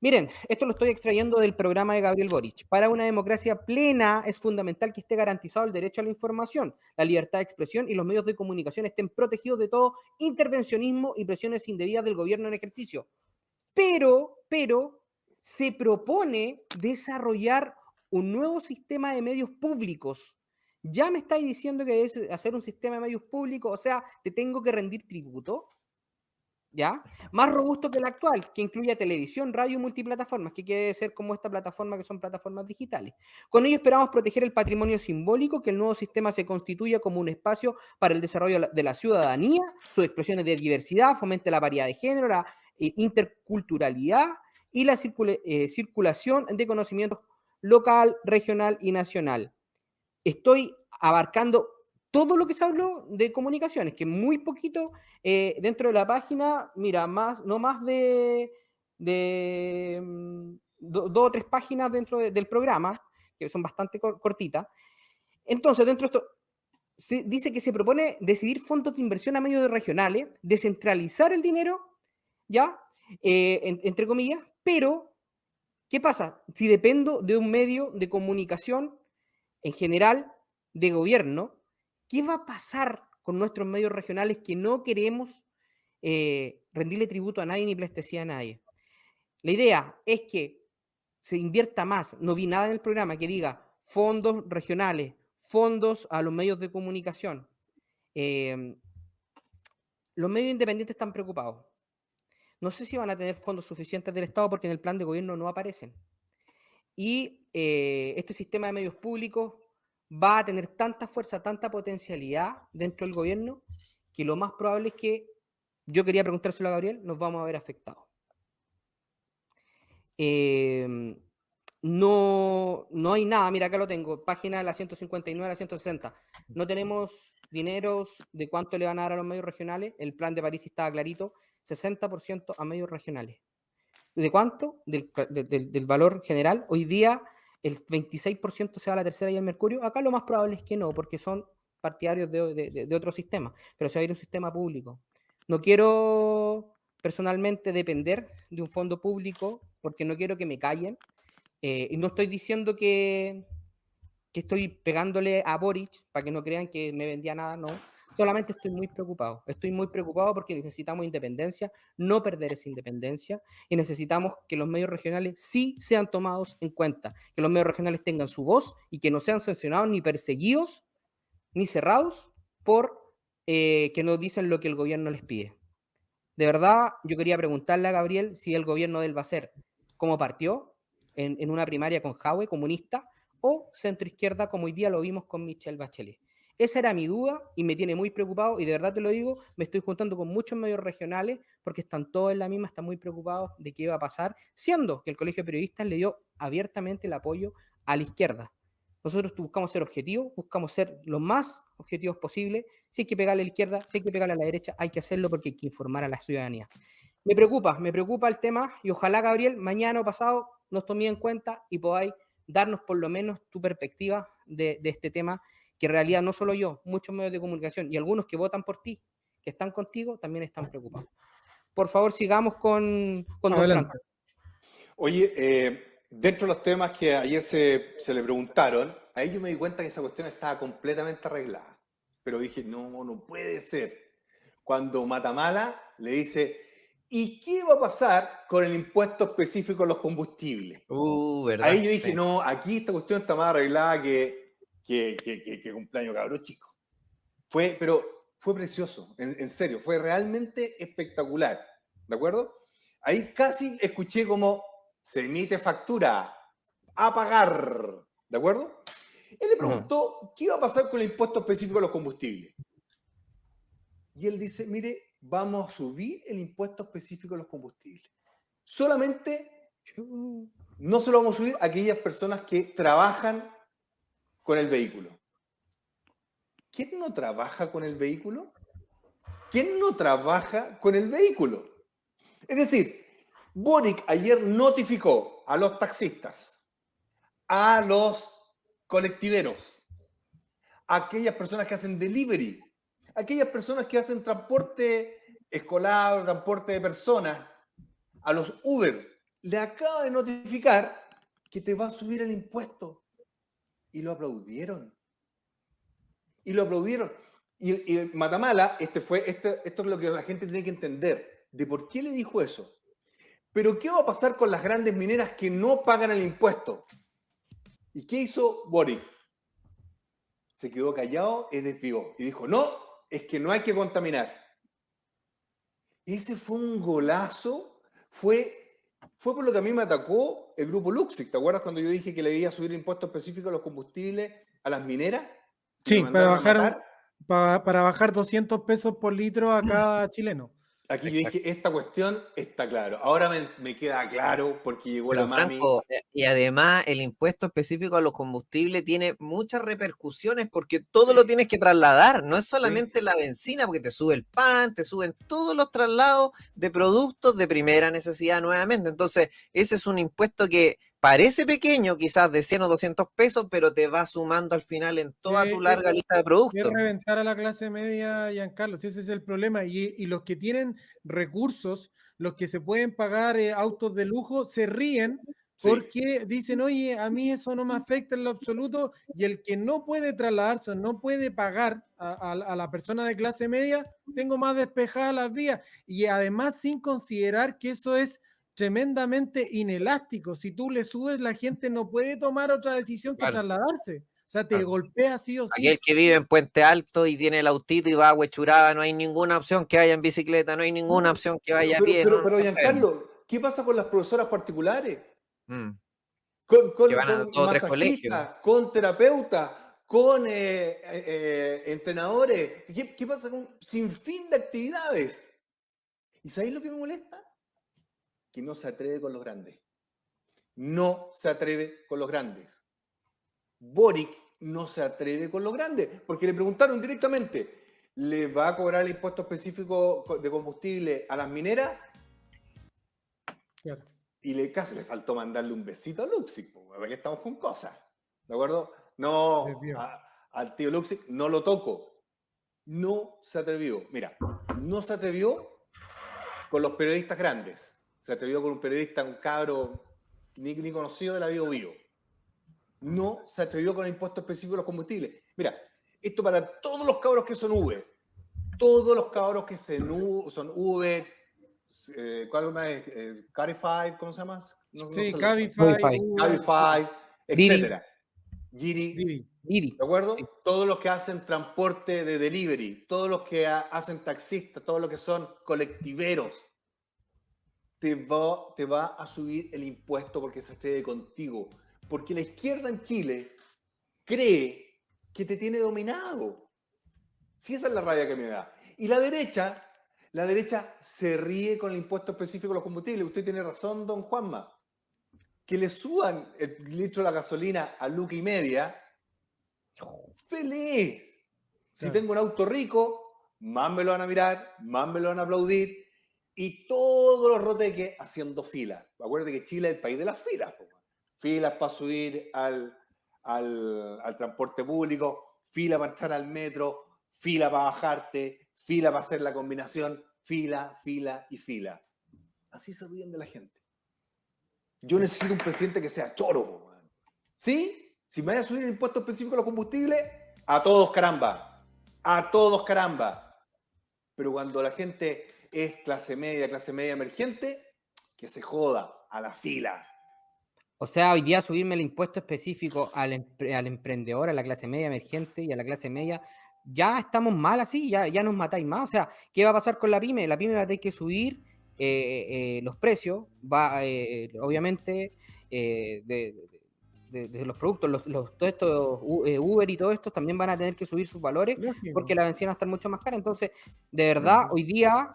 Miren, esto lo estoy extrayendo del programa de Gabriel Boric. Para una democracia plena es fundamental que esté garantizado el derecho a la información, la libertad de expresión y los medios de comunicación estén protegidos de todo intervencionismo y presiones indebidas del gobierno en ejercicio. Pero se propone desarrollar un nuevo sistema de medios públicos. Ya me estáis diciendo que es hacer un sistema de medios públicos, o sea, te tengo que rendir tributo. ¿Ya? Más robusto que el actual, que incluye televisión, radio y multiplataformas, que quiere ser como esta plataforma que son plataformas digitales. Con ello esperamos proteger el patrimonio simbólico, que el nuevo sistema se constituya como un espacio para el desarrollo de la ciudadanía, sus expresiones de diversidad, fomente la paridad de género, la interculturalidad y la circulación de conocimientos local, regional y nacional. Estoy abarcando todo lo que se habló de comunicaciones, que muy poquito dentro de la página, mira, no más de 2 o 3 páginas dentro del programa, que son bastante cortitas. Entonces, dentro de esto, se dice que se propone decidir fondos de inversión a medios regionales, descentralizar el dinero, ¿ya? Entre comillas, pero, ¿qué pasa? Si dependo de un medio de comunicación en general de gobierno, ¿qué va a pasar con nuestros medios regionales que no queremos rendirle tributo a nadie ni pleitesía a nadie? La idea es que se invierta más. No vi nada en el programa que diga fondos regionales, fondos a los medios de comunicación. Los medios independientes están preocupados. No sé si van a tener fondos suficientes del Estado porque en el plan de gobierno no aparecen. Y este sistema de medios públicos va a tener tanta fuerza, tanta potencialidad dentro del gobierno, que lo más probable es que, yo quería preguntárselo a Gabriel, nos vamos a ver afectados. No hay nada, mira, acá lo tengo, página de la 159 a la 160. No tenemos dineros de cuánto le van a dar a los medios regionales, el plan de París estaba clarito, 60% a medios regionales. ¿De cuánto? Del valor general. Hoy día el 26% se va a la Tercera y al Mercurio. Acá lo más probable es que no, porque son partidarios de otro sistema, pero se va a ir un sistema público. No quiero personalmente depender de un fondo público, porque no quiero que me callen. Y no estoy diciendo que estoy pegándole a Boric, para que no crean que me vendía nada, no. Solamente estoy muy preocupado. Estoy muy preocupado porque necesitamos independencia, no perder esa independencia, y necesitamos que los medios regionales sí sean tomados en cuenta, que los medios regionales tengan su voz y que no sean sancionados ni perseguidos ni cerrados por que no dicen lo que el gobierno les pide. De verdad, yo quería preguntarle a Gabriel si el gobierno de él va a ser como partió en una primaria con Jadwe, comunista, o centro-izquierda, como hoy día lo vimos con Michelle Bachelet. Esa era mi duda y me tiene muy preocupado, y de verdad te lo digo, me estoy juntando con muchos medios regionales porque están todos en la misma, están muy preocupados de qué va a pasar, siendo que el Colegio de Periodistas le dio abiertamente el apoyo a la izquierda. Nosotros buscamos ser objetivos, buscamos ser lo más objetivos posible. Si hay que pegarle a la izquierda, si hay que pegarle a la derecha, hay que hacerlo porque hay que informar a la ciudadanía. Me preocupa el tema y ojalá, Gabriel, mañana o pasado nos tome en cuenta y podáis darnos por lo menos tu perspectiva de este tema, que en realidad no solo yo, muchos medios de comunicación y algunos que votan por ti, que están contigo, también están preocupados. Por favor, sigamos con Don Franco. Oye, dentro de los temas que ayer se le preguntaron, ahí yo me di cuenta que esa cuestión estaba completamente arreglada. Pero dije, no puede ser. Cuando Matamala le dice, ¿y qué va a pasar con el impuesto específico a los combustibles? ¿Verdad? Ahí yo dije, Sí. no, aquí esta cuestión está más arreglada que cumpleaños cabro chico. Pero fue precioso, en serio, fue realmente espectacular, ¿de acuerdo? Ahí casi escuché como se emite factura a pagar, ¿de acuerdo? Él le preguntó qué iba a pasar con el impuesto específico a los combustibles. Y él dice, mire, vamos a subir el impuesto específico a los combustibles. Solamente no se lo vamos a subir a aquellas personas que trabajan con el vehículo. ¿Quién no trabaja con el vehículo? ¿Quién no trabaja con el vehículo? Es decir, Boric ayer notificó a los taxistas, a los colectiveros, a aquellas personas que hacen delivery, a aquellas personas que hacen transporte escolar, transporte de personas, a los Uber, le acaba de notificar que te va a subir el impuesto. Y lo aplaudieron. Y Matamala, esto es lo que la gente tiene que entender, de por qué le dijo eso. Pero ¿qué va a pasar con las grandes mineras que no pagan el impuesto? ¿Y qué hizo Boric? Se quedó callado y desvió. Y dijo, no, es que no hay que contaminar. Ese fue un golazo. Fue por lo que a mí me atacó el grupo Luxic. ¿Te acuerdas cuando yo dije que le iba a subir impuestos específicos a los combustibles a las mineras? Sí, para bajar 200 pesos por litro a cada chileno. Aquí yo dije, esta cuestión está claro. Ahora me queda claro porque llegó Pero la mami. Franco, y además el impuesto específico a los combustibles tiene muchas repercusiones porque todo lo tienes que trasladar. No es solamente la benzina, porque te sube el pan, te suben todos los traslados de productos de primera necesidad nuevamente. Entonces, ese es un impuesto que parece pequeño, quizás de 100 o 200 pesos, pero te va sumando al final en toda tu larga lista de productos. Quiere reventar a la clase media, Giancarlo, si ese es el problema. Y los que tienen recursos, los que se pueden pagar autos de lujo, se ríen porque dicen, oye, a mí eso no me afecta en lo absoluto, y el que no puede trasladarse, no puede pagar a la persona de clase media, tengo más despejadas las vías. Y además sin considerar que eso es tremendamente inelástico. Si tú le subes, la gente no puede tomar otra decisión que trasladarse. O sea, te golpea sí o sí. Aquel que vive en Puente Alto y tiene el autito y va a Huechuraba, no hay ninguna opción que vaya en bicicleta, no hay ninguna opción que vaya a pie. Pero Giancarlo, ¿qué pasa con las profesoras particulares? Con masajistas, con terapeutas, con entrenadores. ¿Qué pasa con un sinfín de actividades? ¿Y sabéis lo que me molesta? Que no se atreve con los grandes. No se atreve con los grandes. Boric no se atreve con los grandes, porque le preguntaron directamente, ¿le va a cobrar el impuesto específico de combustible a las mineras? Claro. Y casi le faltó mandarle un besito a Luxic, porque estamos con cosas, ¿de acuerdo? No, al tío Luxic no lo toco. No se atrevió. Mira, no se atrevió con los periodistas grandes. Se atrevió con un periodista, un cabro ni conocido de la Bio Bio. No se atrevió con el impuesto específico de los combustibles. Mira, esto para todos los cabros que son Uber. Todos los cabros que son Uber. ¿Cuál más es? Cabify, ¿cómo se llama? Sí, Cabify, etc. Giri. Didi. ¿De acuerdo? Sí. Todos los que hacen transporte de delivery, todos los que hacen taxistas, todos los que son colectiveros, te va a subir el impuesto porque se atreve contigo. Porque la izquierda en Chile cree que te tiene dominado. Sí, esa es la rabia que me da. Y la derecha se ríe con el impuesto específico a los combustibles. Usted tiene razón, don Juanma. Que le suban el litro de la gasolina a £1.50, feliz. Si tengo un auto rico, más me lo van a mirar, más me lo van a aplaudir, y todos los roteques haciendo filas. Acuérdate que Chile es el país de las filas. Filas para subir al transporte público, fila para entrar al metro, fila para bajarte, fila para hacer la combinación, fila, fila y fila. Así se ríen de la gente. Yo necesito un presidente que sea choro, man. ¿Sí? Si me vaya a subir el impuesto específico a los combustibles, a todos caramba. A todos caramba. Pero cuando la gente es clase media emergente, que se joda, a la fila. O sea, hoy día subirme el impuesto específico al emprendedor, a la clase media emergente y a la clase media, ya estamos mal así, ya nos matáis más. O sea, ¿qué va a pasar con la pyme? La pyme va a tener que subir los precios, obviamente, de los productos, todos estos Uber y todo esto también van a tener que subir sus valores. Lógico. Porque la benzina va a estar mucho más cara. Entonces, de verdad, hoy día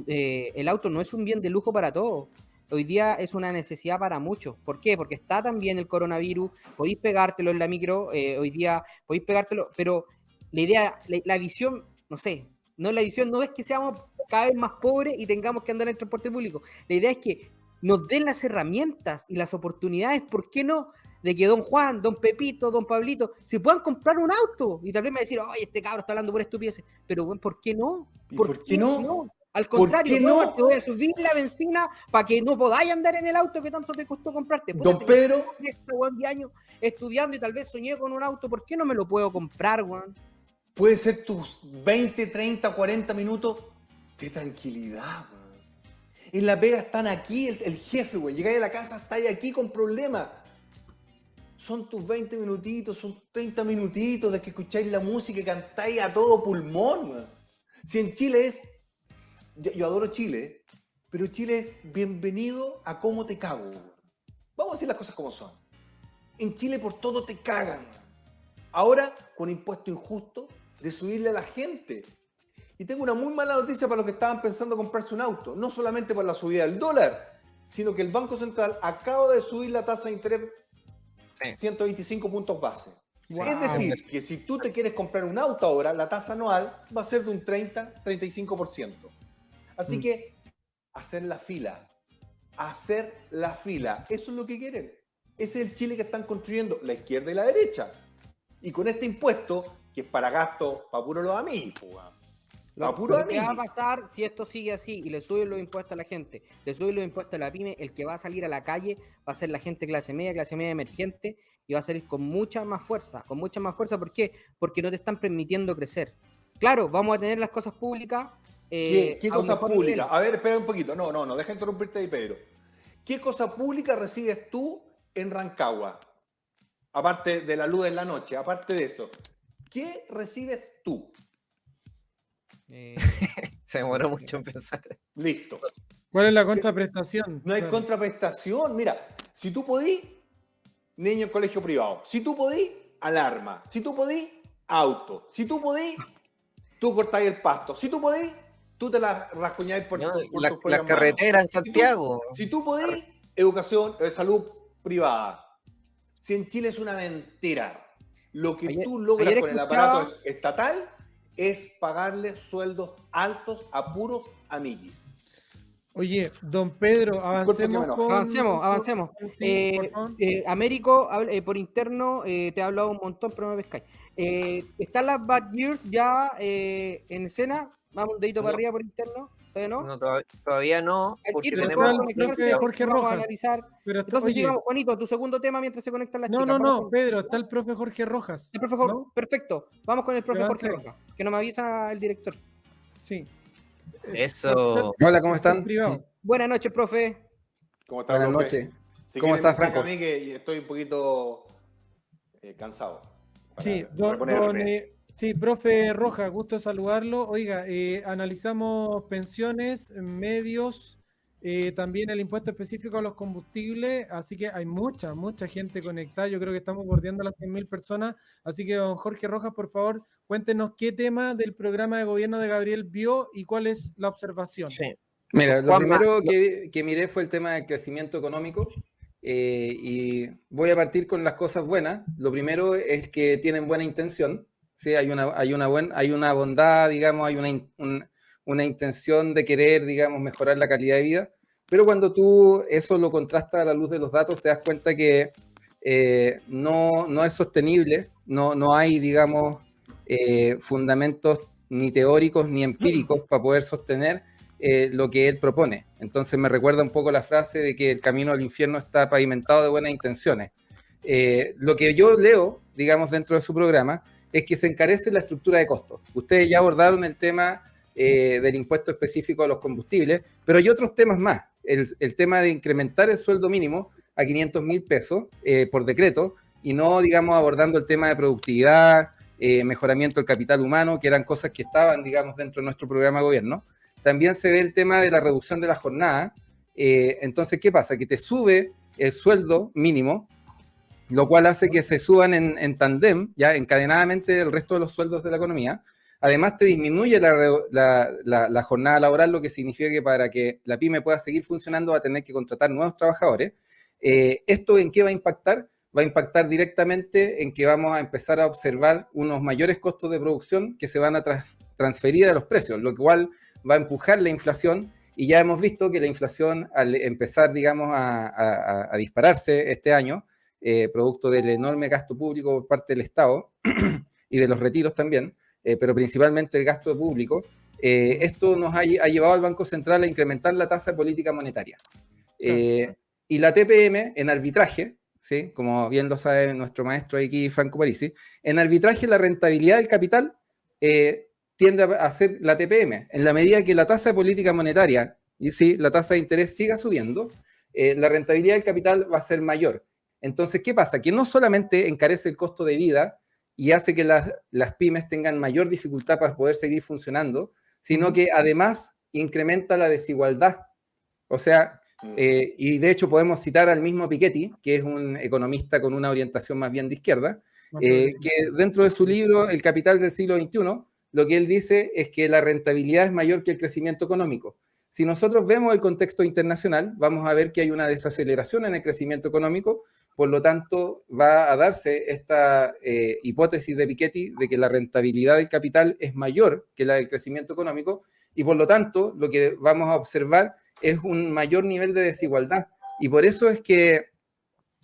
el auto no es un bien de lujo para todos. Hoy día es una necesidad para muchos. ¿Por qué? Porque está también el coronavirus, podéis pegártelo en la micro, hoy día podéis pegártelo, pero la idea, la visión, no sé, la visión no es que seamos cada vez más pobres y tengamos que andar en el transporte público. La idea es que nos den las herramientas y las oportunidades, ¿por qué no? De que don Juan, don Pepito, don Pablito se puedan comprar un auto. Y tal vez me decir, oye, este cabro está hablando por estupideces. Pero bueno, ¿por qué no? ¿Por qué no? Al contrario, no, te voy a subir la benzina para que no podáis andar en el auto que tanto te costó comprarte. Don Pedro, yo 10 años estudiando y tal vez soñé con un auto, ¿por qué no me lo puedo comprar, Juan? Puede ser tus 20, 30, 40 minutos de tranquilidad, weón. En la pega están aquí, el jefe, güey. Llegáis a la casa, estáis aquí con problemas. Son tus 20 minutitos, son 30 minutitos de que escucháis la música y cantáis a todo pulmón, weón. Si en Chile es... Yo adoro Chile, pero Chile es bienvenido a cómo te cago. Vamos a decir las cosas como son. En Chile por todo te cagan. Ahora, con impuesto injusto, de subirle a la gente. Y tengo una muy mala noticia para los que estaban pensando comprarse un auto. No solamente por la subida del dólar, sino que el Banco Central acaba de subir la tasa de interés 125 puntos base. Wow. Es decir, que si tú te quieres comprar un auto ahora, la tasa anual va a ser de un 30-35%. Así que hacer la fila. Hacer la fila. Eso es lo que quieren. Ese es el Chile que están construyendo la izquierda y la derecha. Y con este impuesto, que es para gasto, para puro los amigos. Lo que va a pasar si esto sigue así y le suben los impuestos a la gente, le suben los impuestos a la pyme, el que va a salir a la calle va a ser la gente clase media emergente, y va a salir con mucha más fuerza. ¿Por qué? Porque no te están permitiendo crecer. Claro, vamos a tener las cosas públicas. ¿Qué cosa pública? A ver, espera un poquito. No, deja interrumpirte ahí, Pedro. ¿Qué cosa pública recibes tú en Rancagua? Aparte de la luz en la noche, aparte de eso. ¿Qué recibes tú? Se demoró mucho en pensar. Listo. ¿Cuál es la contraprestación? No hay contraprestación. Mira, si tú podís, niño en colegio privado. Si tú podís, alarma. Si tú podís, auto. Si tú podís, tú cortáis el pasto. Si tú podís, tú te la rascuñáis por las carreteras en Santiago. Si tú podís, educación, salud privada. Si en Chile es una mentira, lo que tú logras con el aparato estatal es pagarle sueldos altos a puros amiguis. Oye, don Pedro, avancemos. Américo, por interno, te ha hablado un montón, pero no me pescáis. ¿Están las Bad Years ya en escena? Vamos un dedito para arriba por interno. ¿Todavía no? No, todavía no. Porque tenemos Jorge Rojas. A analizar. Pero entonces, sigamos, Juanito, tu segundo tema mientras se conectan las chicas. No, Pedro, está el profe Jorge Rojas. El profe ¿no? Perfecto. Vamos con el profe Jorge Rojas, que no me avisa el director. Sí. Eso. Hola, ¿cómo están? Buenas noches, profe. ¿Cómo estás, Buenas noches. ¿Cómo estás, Franco? A mí que estoy un poquito cansado. Sí, reponerme. sí, profe Roja, gusto saludarlo. Oiga, analizamos pensiones, medios, también el impuesto específico a los combustibles, así que hay mucha gente conectada. Yo creo que estamos bordeando las 100.000 personas. Así que, don Jorge Rojas, por favor, cuéntenos qué tema del programa de gobierno de Gabriel vio y cuál es la observación. Sí. Mira, lo Juanma, primero que miré fue el tema del crecimiento económico y voy a partir con las cosas buenas. Lo primero es que tienen buena intención, ¿sí? Hay una bondad, digamos, hay una intención de querer, digamos, mejorar la calidad de vida, pero cuando tú eso lo contrastas a la luz de los datos, te das cuenta que no es sostenible, no hay, digamos, fundamentos ni teóricos ni empíricos para poder sostener lo que él propone. Entonces me recuerda un poco la frase de que el camino al infierno está pavimentado de buenas intenciones. Lo que yo leo, digamos, dentro de su programa, es que se encarece la estructura de costos. Ustedes ya abordaron el tema del impuesto específico a los combustibles, pero hay otros temas más. El tema de incrementar el sueldo mínimo a 500.000 pesos por decreto, y no, digamos, abordando el tema de productividad, mejoramiento del capital humano, que eran cosas que estaban, digamos, dentro de nuestro programa de gobierno. También se ve el tema de la reducción de la jornada. Entonces, ¿qué pasa? Que te sube el sueldo mínimo, lo cual hace que se suban en tándem, ya encadenadamente, el resto de los sueldos de la economía. Además, te disminuye la jornada laboral, lo que significa que para que la pyme pueda seguir funcionando va a tener que contratar nuevos trabajadores. ¿Esto en qué va a impactar? Va a impactar directamente en que vamos a empezar a observar unos mayores costos de producción que se van a transferir a los precios, lo cual va a empujar la inflación, y ya hemos visto que la inflación, al empezar, digamos, a dispararse este año, producto del enorme gasto público por parte del Estado y de los retiros también, pero principalmente el gasto público, esto nos ha llevado al Banco Central a incrementar la tasa de política monetaria. Y la TPM en arbitraje, ¿sí? Como bien lo sabe nuestro maestro aquí, Franco Parisi, en arbitraje la rentabilidad del capital tiende a ser la TPM. En la medida que la tasa de política monetaria, y sí, la tasa de interés siga subiendo, la rentabilidad del capital va a ser mayor. Entonces, ¿qué pasa? Que no solamente encarece el costo de vida y hace que las pymes tengan mayor dificultad para poder seguir funcionando, sino que además incrementa la desigualdad. O sea, y de hecho podemos citar al mismo Piketty, que es un economista con una orientación más bien de izquierda, que dentro de su libro El Capital del siglo XXI, lo que él dice es que la rentabilidad es mayor que el crecimiento económico. Si nosotros vemos el contexto internacional, vamos a ver que hay una desaceleración en el crecimiento económico, por lo tanto va a darse esta hipótesis de Piketty de que la rentabilidad del capital es mayor que la del crecimiento económico, y por lo tanto lo que vamos a observar es un mayor nivel de desigualdad. Y por eso es que,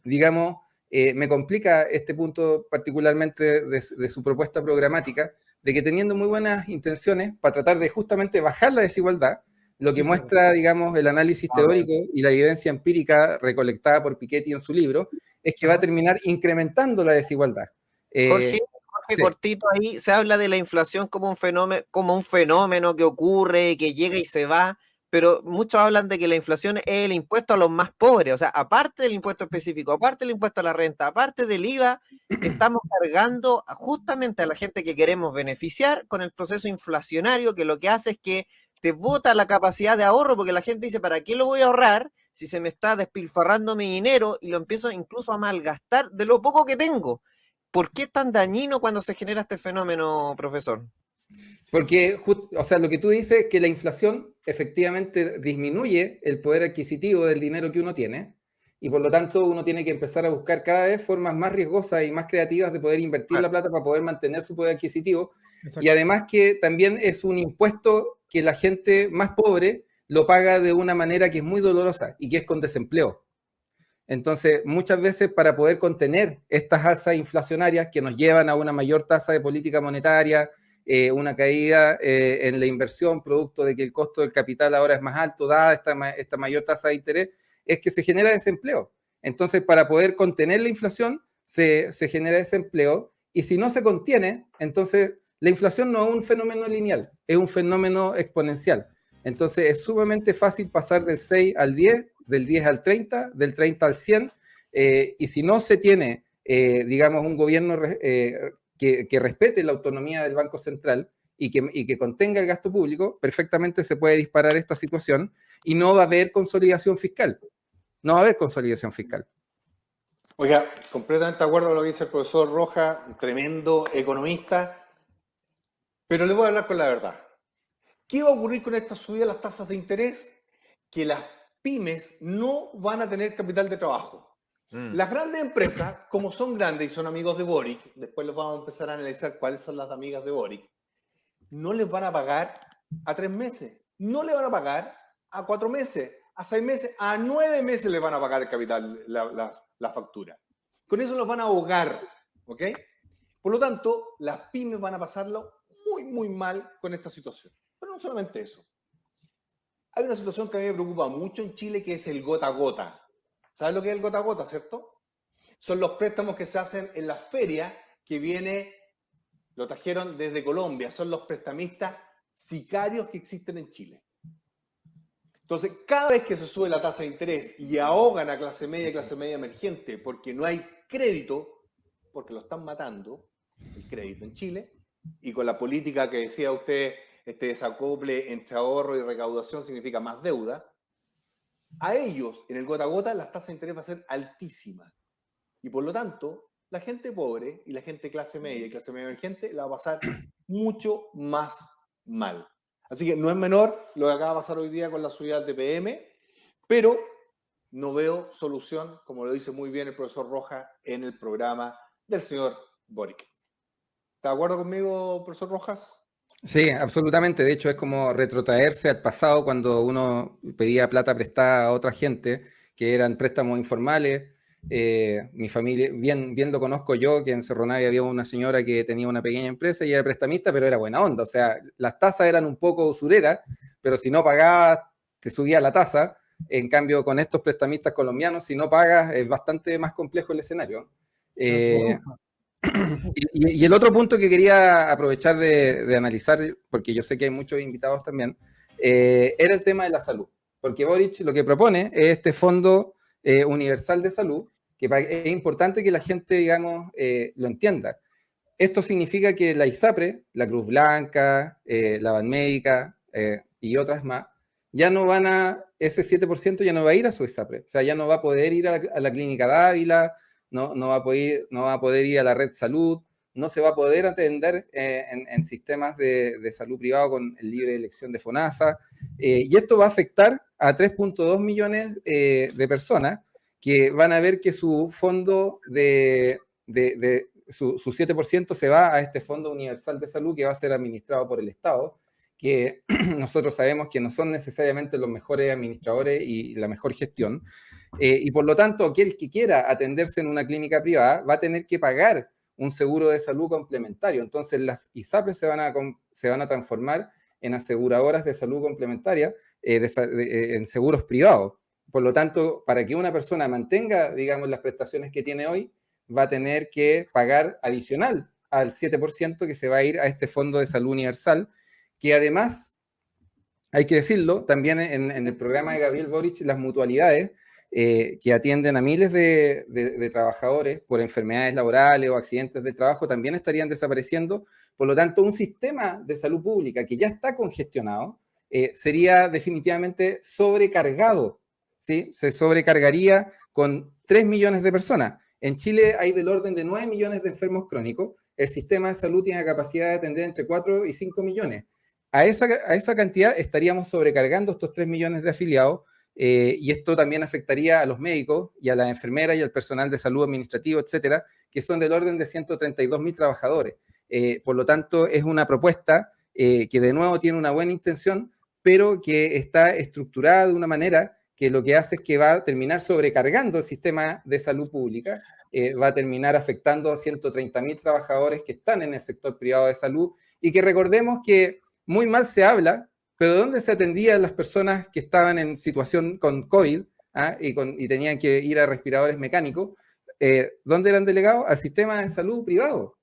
digamos, me complica este punto particularmente de su propuesta programática, de que teniendo muy buenas intenciones para tratar de justamente bajar la desigualdad, lo que muestra, digamos, el análisis teórico y la evidencia empírica recolectada por Piketty en su libro, es que va a terminar incrementando la desigualdad. Jorge, sí. Cortito, ahí se habla de la inflación como un fenómeno que ocurre, que llega y se va, pero muchos hablan de que la inflación es el impuesto a los más pobres. O sea, aparte del impuesto específico, aparte del impuesto a la renta, aparte del IVA, estamos cargando justamente a la gente que queremos beneficiar con el proceso inflacionario, que lo que hace es que te bota la capacidad de ahorro, porque la gente dice, ¿para qué lo voy a ahorrar si se me está despilfarrando mi dinero? Y lo empiezo incluso a malgastar de lo poco que tengo. ¿Por qué es tan dañino cuando se genera este fenómeno, profesor? Porque, o sea, lo que tú dices es que la inflación efectivamente disminuye el poder adquisitivo del dinero que uno tiene, y por lo tanto uno tiene que empezar a buscar cada vez formas más riesgosas y más creativas de poder invertir la plata para poder mantener su poder adquisitivo. Exacto. Y además que también es un impuesto que la gente más pobre lo paga de una manera que es muy dolorosa y que es con desempleo. Entonces, muchas veces para poder contener estas alzas inflacionarias que nos llevan a una mayor tasa de política monetaria, una caída en la inversión producto de que el costo del capital ahora es más alto, dada esta mayor tasa de interés, es que se genera desempleo. Entonces, para poder contener la inflación, se genera desempleo, y si no se contiene, entonces la inflación no es un fenómeno lineal, es un fenómeno exponencial. Entonces, es sumamente fácil pasar del 6 al 10, del 10 al 30, del 30 al 100, y si no se tiene, digamos, un gobierno que respete la autonomía del Banco Central y que contenga el gasto público, perfectamente se puede disparar esta situación y no va a haber consolidación fiscal. No va a haber consolidación fiscal. Oiga, completamente de acuerdo con lo que dice el profesor Rojas, un tremendo economista, pero le voy a hablar con la verdad. ¿Qué va a ocurrir con esta subida de las tasas de interés? Que las pymes no van a tener capital de trabajo. Las grandes empresas, como son grandes y son amigos de Boric, después los vamos a empezar a analizar cuáles son las amigas de Boric, no les van a pagar a 3 meses, no le van a pagar a 4 meses, a 6 meses, a 9 meses les van a pagar el capital, la factura. Con eso los van a ahogar, ¿ok? Por lo tanto, las pymes van a pasarlo muy, muy mal con esta situación. Pero no solamente eso. Hay una situación que a mí me preocupa mucho en Chile, que es el gota a gota. ¿Sabes lo que es el gota a gota, cierto? Son los préstamos que se hacen en la feria que viene, lo trajeron desde Colombia. Son los prestamistas sicarios que existen en Chile. Entonces, cada vez que se sube la tasa de interés y ahogan a clase media y clase media emergente porque no hay crédito, porque lo están matando, el crédito en Chile, y con la política que decía usted, este desacople entre ahorro y recaudación significa más deuda, a ellos, en el gota a gota, las tasas de interés va a ser altísimas. Y por lo tanto, la gente pobre y la gente clase media y clase media emergente la va a pasar mucho más mal. Así que no es menor lo que acaba de pasar hoy día con la subida del TPM, pero no veo solución, como lo dice muy bien el profesor Rojas en el programa del señor Boric. ¿Está de acuerdo conmigo, profesor Rojas? Sí, absolutamente. De hecho, es como retrotraerse al pasado cuando uno pedía plata prestada a otra gente, que eran préstamos informales. Mi familia, bien lo conozco yo, que en Cerro Navia había una señora que tenía una pequeña empresa y era prestamista, pero era buena onda. O sea, las tasas eran un poco usureras, pero si no pagabas, te subía la tasa. En cambio, con estos prestamistas colombianos, si no pagas, es bastante más complejo el escenario. Y el otro punto que quería aprovechar de analizar, porque yo sé que hay muchos invitados también, era el tema de la salud. Porque Boric lo que propone es este fondo universal de salud, que es importante que la gente, digamos, lo entienda. Esto significa que la ISAPRE, la Cruz Blanca, la Banmédica y otras más, ya no van a, ese 7% ya no va a ir a su ISAPRE. O sea, ya no va a poder ir a la Clínica Dávila, no va a poder ir a la red salud, no se va a poder atender en sistemas de salud privado con el libre elección de FONASA. Y esto va a afectar a 3.2 millones de personas que van a ver que su fondo su 7% se va a este Fondo Universal de Salud que va a ser administrado por el Estado, que nosotros sabemos que no son necesariamente los mejores administradores y la mejor gestión. Y por lo tanto, aquel que quiera atenderse en una clínica privada va a tener que pagar un seguro de salud complementario. Entonces, las ISAPRES se van a transformar en aseguradoras de salud complementaria, en seguros privados. Por lo tanto, para que una persona mantenga, digamos, las prestaciones que tiene hoy, va a tener que pagar adicional al 7% que se va a ir a este Fondo de Salud Universal, que además, hay que decirlo, también en el programa de Gabriel Boric, las mutualidades que atienden a miles de trabajadores por enfermedades laborales o accidentes de trabajo también estarían desapareciendo. Por lo tanto, un sistema de salud pública que ya está congestionado sería definitivamente sobrecargado, ¿sí? Se sobrecargaría con 3 millones de personas. En Chile hay del orden de 9 millones de enfermos crónicos. El sistema de salud tiene la capacidad de atender entre 4 y 5 millones. A esa cantidad estaríamos sobrecargando estos 3 millones de afiliados, y esto también afectaría a los médicos y a las enfermeras y al personal de salud administrativo, etcétera, que son del orden de 132.000 trabajadores. Por lo tanto, es una propuesta que de nuevo tiene una buena intención, pero que está estructurada de una manera que lo que hace es que va a terminar sobrecargando el sistema de salud pública, va a terminar afectando a 130.000 trabajadores que están en el sector privado de salud y que recordemos que muy mal se habla, pero ¿dónde se atendían las personas que estaban en situación con COVID y tenían que ir a respiradores mecánicos? ¿Dónde eran delegados? Al sistema de salud privado.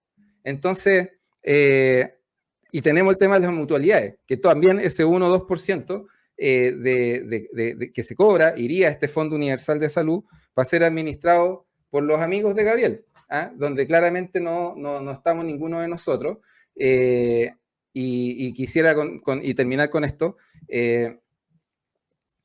Entonces, y tenemos el tema de las mutualidades, que también ese 1 o 2% que se cobra iría a este Fondo Universal de Salud para ser administrado por los amigos de Gabriel. donde claramente no estamos ninguno de nosotros. Y quisiera y terminar con esto.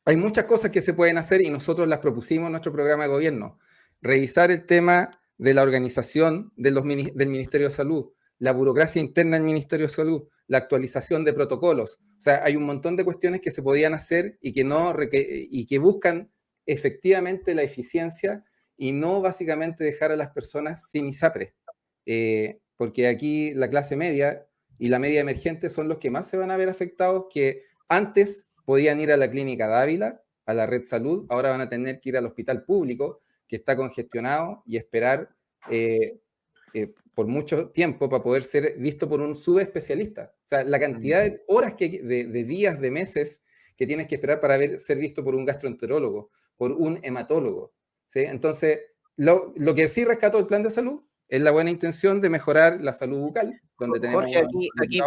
Hay muchas cosas que se pueden hacer y nosotros las propusimos en nuestro programa de gobierno. Revisar el tema de la organización del Ministerio de Salud, la burocracia interna del Ministerio de Salud, la actualización de protocolos. O sea, hay un montón de cuestiones que se podían hacer y que buscan efectivamente la eficiencia y no básicamente dejar a las personas sin ISAPRE. Porque aquí la clase media y la media emergente son los que más se van a ver afectados, que antes podían ir a la clínica Dávila, a la Red Salud, ahora van a tener que ir al hospital público, que está congestionado, y esperar por mucho tiempo para poder ser visto por un subespecialista. O sea, la cantidad de horas, de días, de meses que tienes que esperar para ser visto por un gastroenterólogo, por un hematólogo, ¿sí? Entonces, lo que sí rescató el plan de salud es la buena intención de mejorar la salud bucal, donde tenemos... Jorge, aquí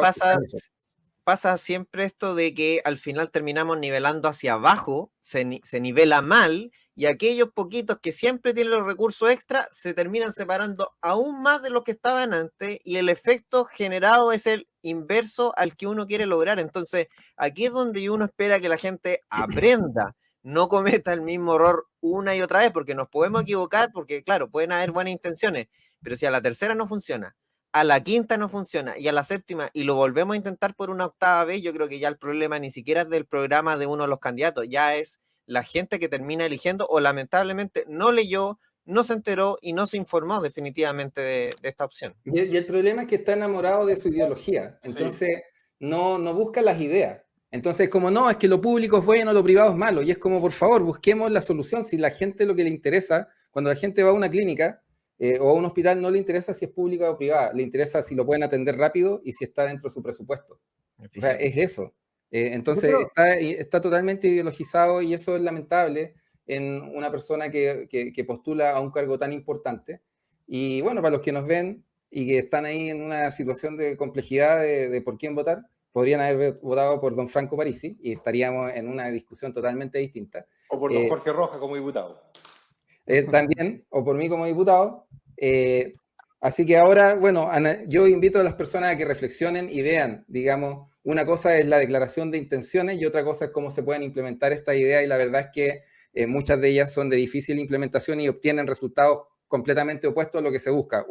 pasa siempre esto de que al final terminamos nivelando hacia abajo, se nivela mal, y aquellos poquitos que siempre tienen los recursos extra se terminan separando aún más de los que estaban antes, y el efecto generado es el inverso al que uno quiere lograr. Entonces, aquí es donde uno espera que la gente aprenda, no cometa el mismo error una y otra vez, porque nos podemos equivocar, porque claro, pueden haber buenas intenciones, pero si a la tercera no funciona, a la quinta no funciona y a la séptima y lo volvemos a intentar por una octava vez, yo creo que ya el problema ni siquiera es del programa de uno de los candidatos, ya es la gente que termina eligiendo o lamentablemente no leyó, no se enteró y no se informó definitivamente de esta opción. Y el problema es que está enamorado de su ideología, entonces no busca las ideas. Entonces, como no, es que lo público es bueno, lo privado es malo, y es como, por favor, busquemos la solución. Si la gente lo que le interesa, cuando la gente va a una clínica o a un hospital, no le interesa si es pública o privada, le interesa si lo pueden atender rápido y si está dentro de su presupuesto. O sea, es eso. Entonces, está totalmente ideologizado, y eso es lamentable en una persona que postula a un cargo tan importante. Y bueno, para los que nos ven y que están ahí en una situación de complejidad de por quién votar, podrían haber votado por don Franco Parisi y estaríamos en una discusión totalmente distinta. O por don Jorge Rojas como diputado. También, o por mí como diputado. Así que ahora, bueno, yo invito a las personas a que reflexionen y vean, digamos, una cosa es la declaración de intenciones y otra cosa es cómo se pueden implementar estas ideas, y la verdad es que muchas de ellas son de difícil implementación y obtienen resultados completamente opuestos a lo que se busca.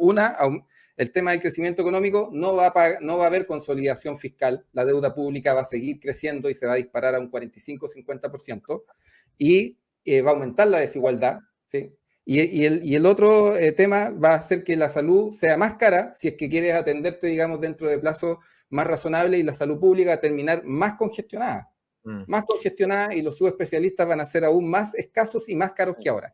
El tema del crecimiento económico, no va a haber consolidación fiscal, la deuda pública va a seguir creciendo y se va a disparar a un 45-50%, y va a aumentar la desigualdad, ¿sí? Y el otro tema va a hacer que la salud sea más cara si es que quieres atenderte, digamos, dentro de plazos más razonables, y la salud pública va a terminar más congestionada. Más congestionada, y los subespecialistas van a ser aún más escasos y más caros que ahora.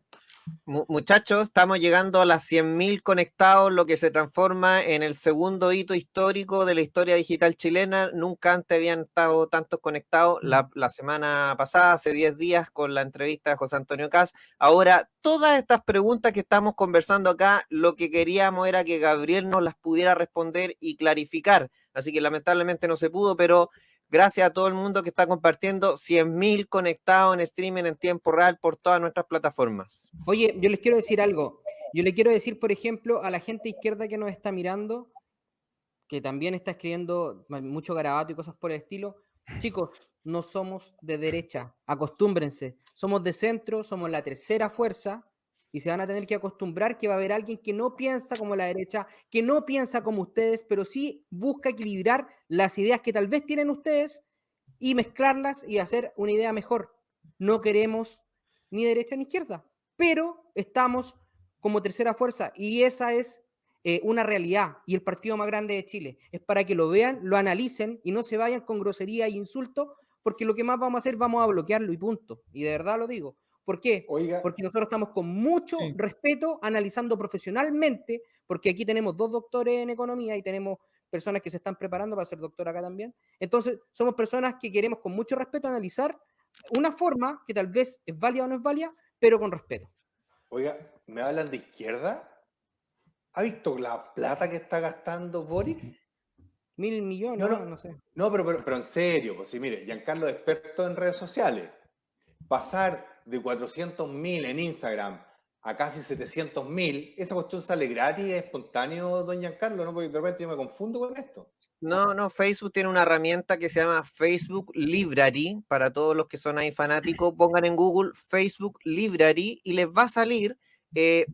Muchachos, estamos llegando a las 100.000 conectados, lo que se transforma en el segundo hito histórico de la historia digital chilena. Nunca antes habían estado tantos conectados. La semana pasada, hace 10 días, con la entrevista de José Antonio Kast. Ahora, todas estas preguntas que estamos conversando acá, lo que queríamos era que Gabriel nos las pudiera responder y clarificar. Así que lamentablemente no se pudo, pero gracias a todo el mundo que está compartiendo. 100.000 conectados en streaming en tiempo real por todas nuestras plataformas. Oye, yo les quiero decir algo. Yo le quiero decir, por ejemplo, a la gente izquierda que nos está mirando, que también está escribiendo mucho garabato y cosas por el estilo. Chicos, no somos de derecha, acostúmbrense. Somos de centro, somos la tercera fuerza, y se van a tener que acostumbrar que va a haber alguien que no piensa como la derecha, que no piensa como ustedes, pero sí busca equilibrar las ideas que tal vez tienen ustedes y mezclarlas y hacer una idea mejor. No queremos ni derecha ni izquierda, pero estamos como tercera fuerza, y esa es una realidad, y el partido más grande de Chile. Es para que lo vean, lo analicen y no se vayan con grosería e insultos, porque lo que más vamos a hacer, vamos a bloquearlo y punto. Y de verdad lo digo. ¿Por qué? Oiga. Porque nosotros estamos con mucho respeto, analizando profesionalmente, porque aquí tenemos 2 doctores en economía y tenemos personas que se están preparando para ser doctor acá también. Entonces, somos personas que queremos con mucho respeto analizar una forma que tal vez es válida o no es válida, pero con respeto. Oiga, ¿me hablan de izquierda? ¿Ha visto la plata que está gastando Boric? 1.000 millones, no sé. No, pero en serio, pues sí, mire, Giancarlo es experto en redes sociales. Pasar de 400.000 en Instagram a casi 700.000, esa cuestión sale gratis, es espontáneo, don Giancarlo, ¿no? Porque de repente yo me confundo con esto. No, Facebook tiene una herramienta que se llama Facebook Library. Para todos los que son ahí fanáticos, pongan en Google Facebook Library y les va a salir,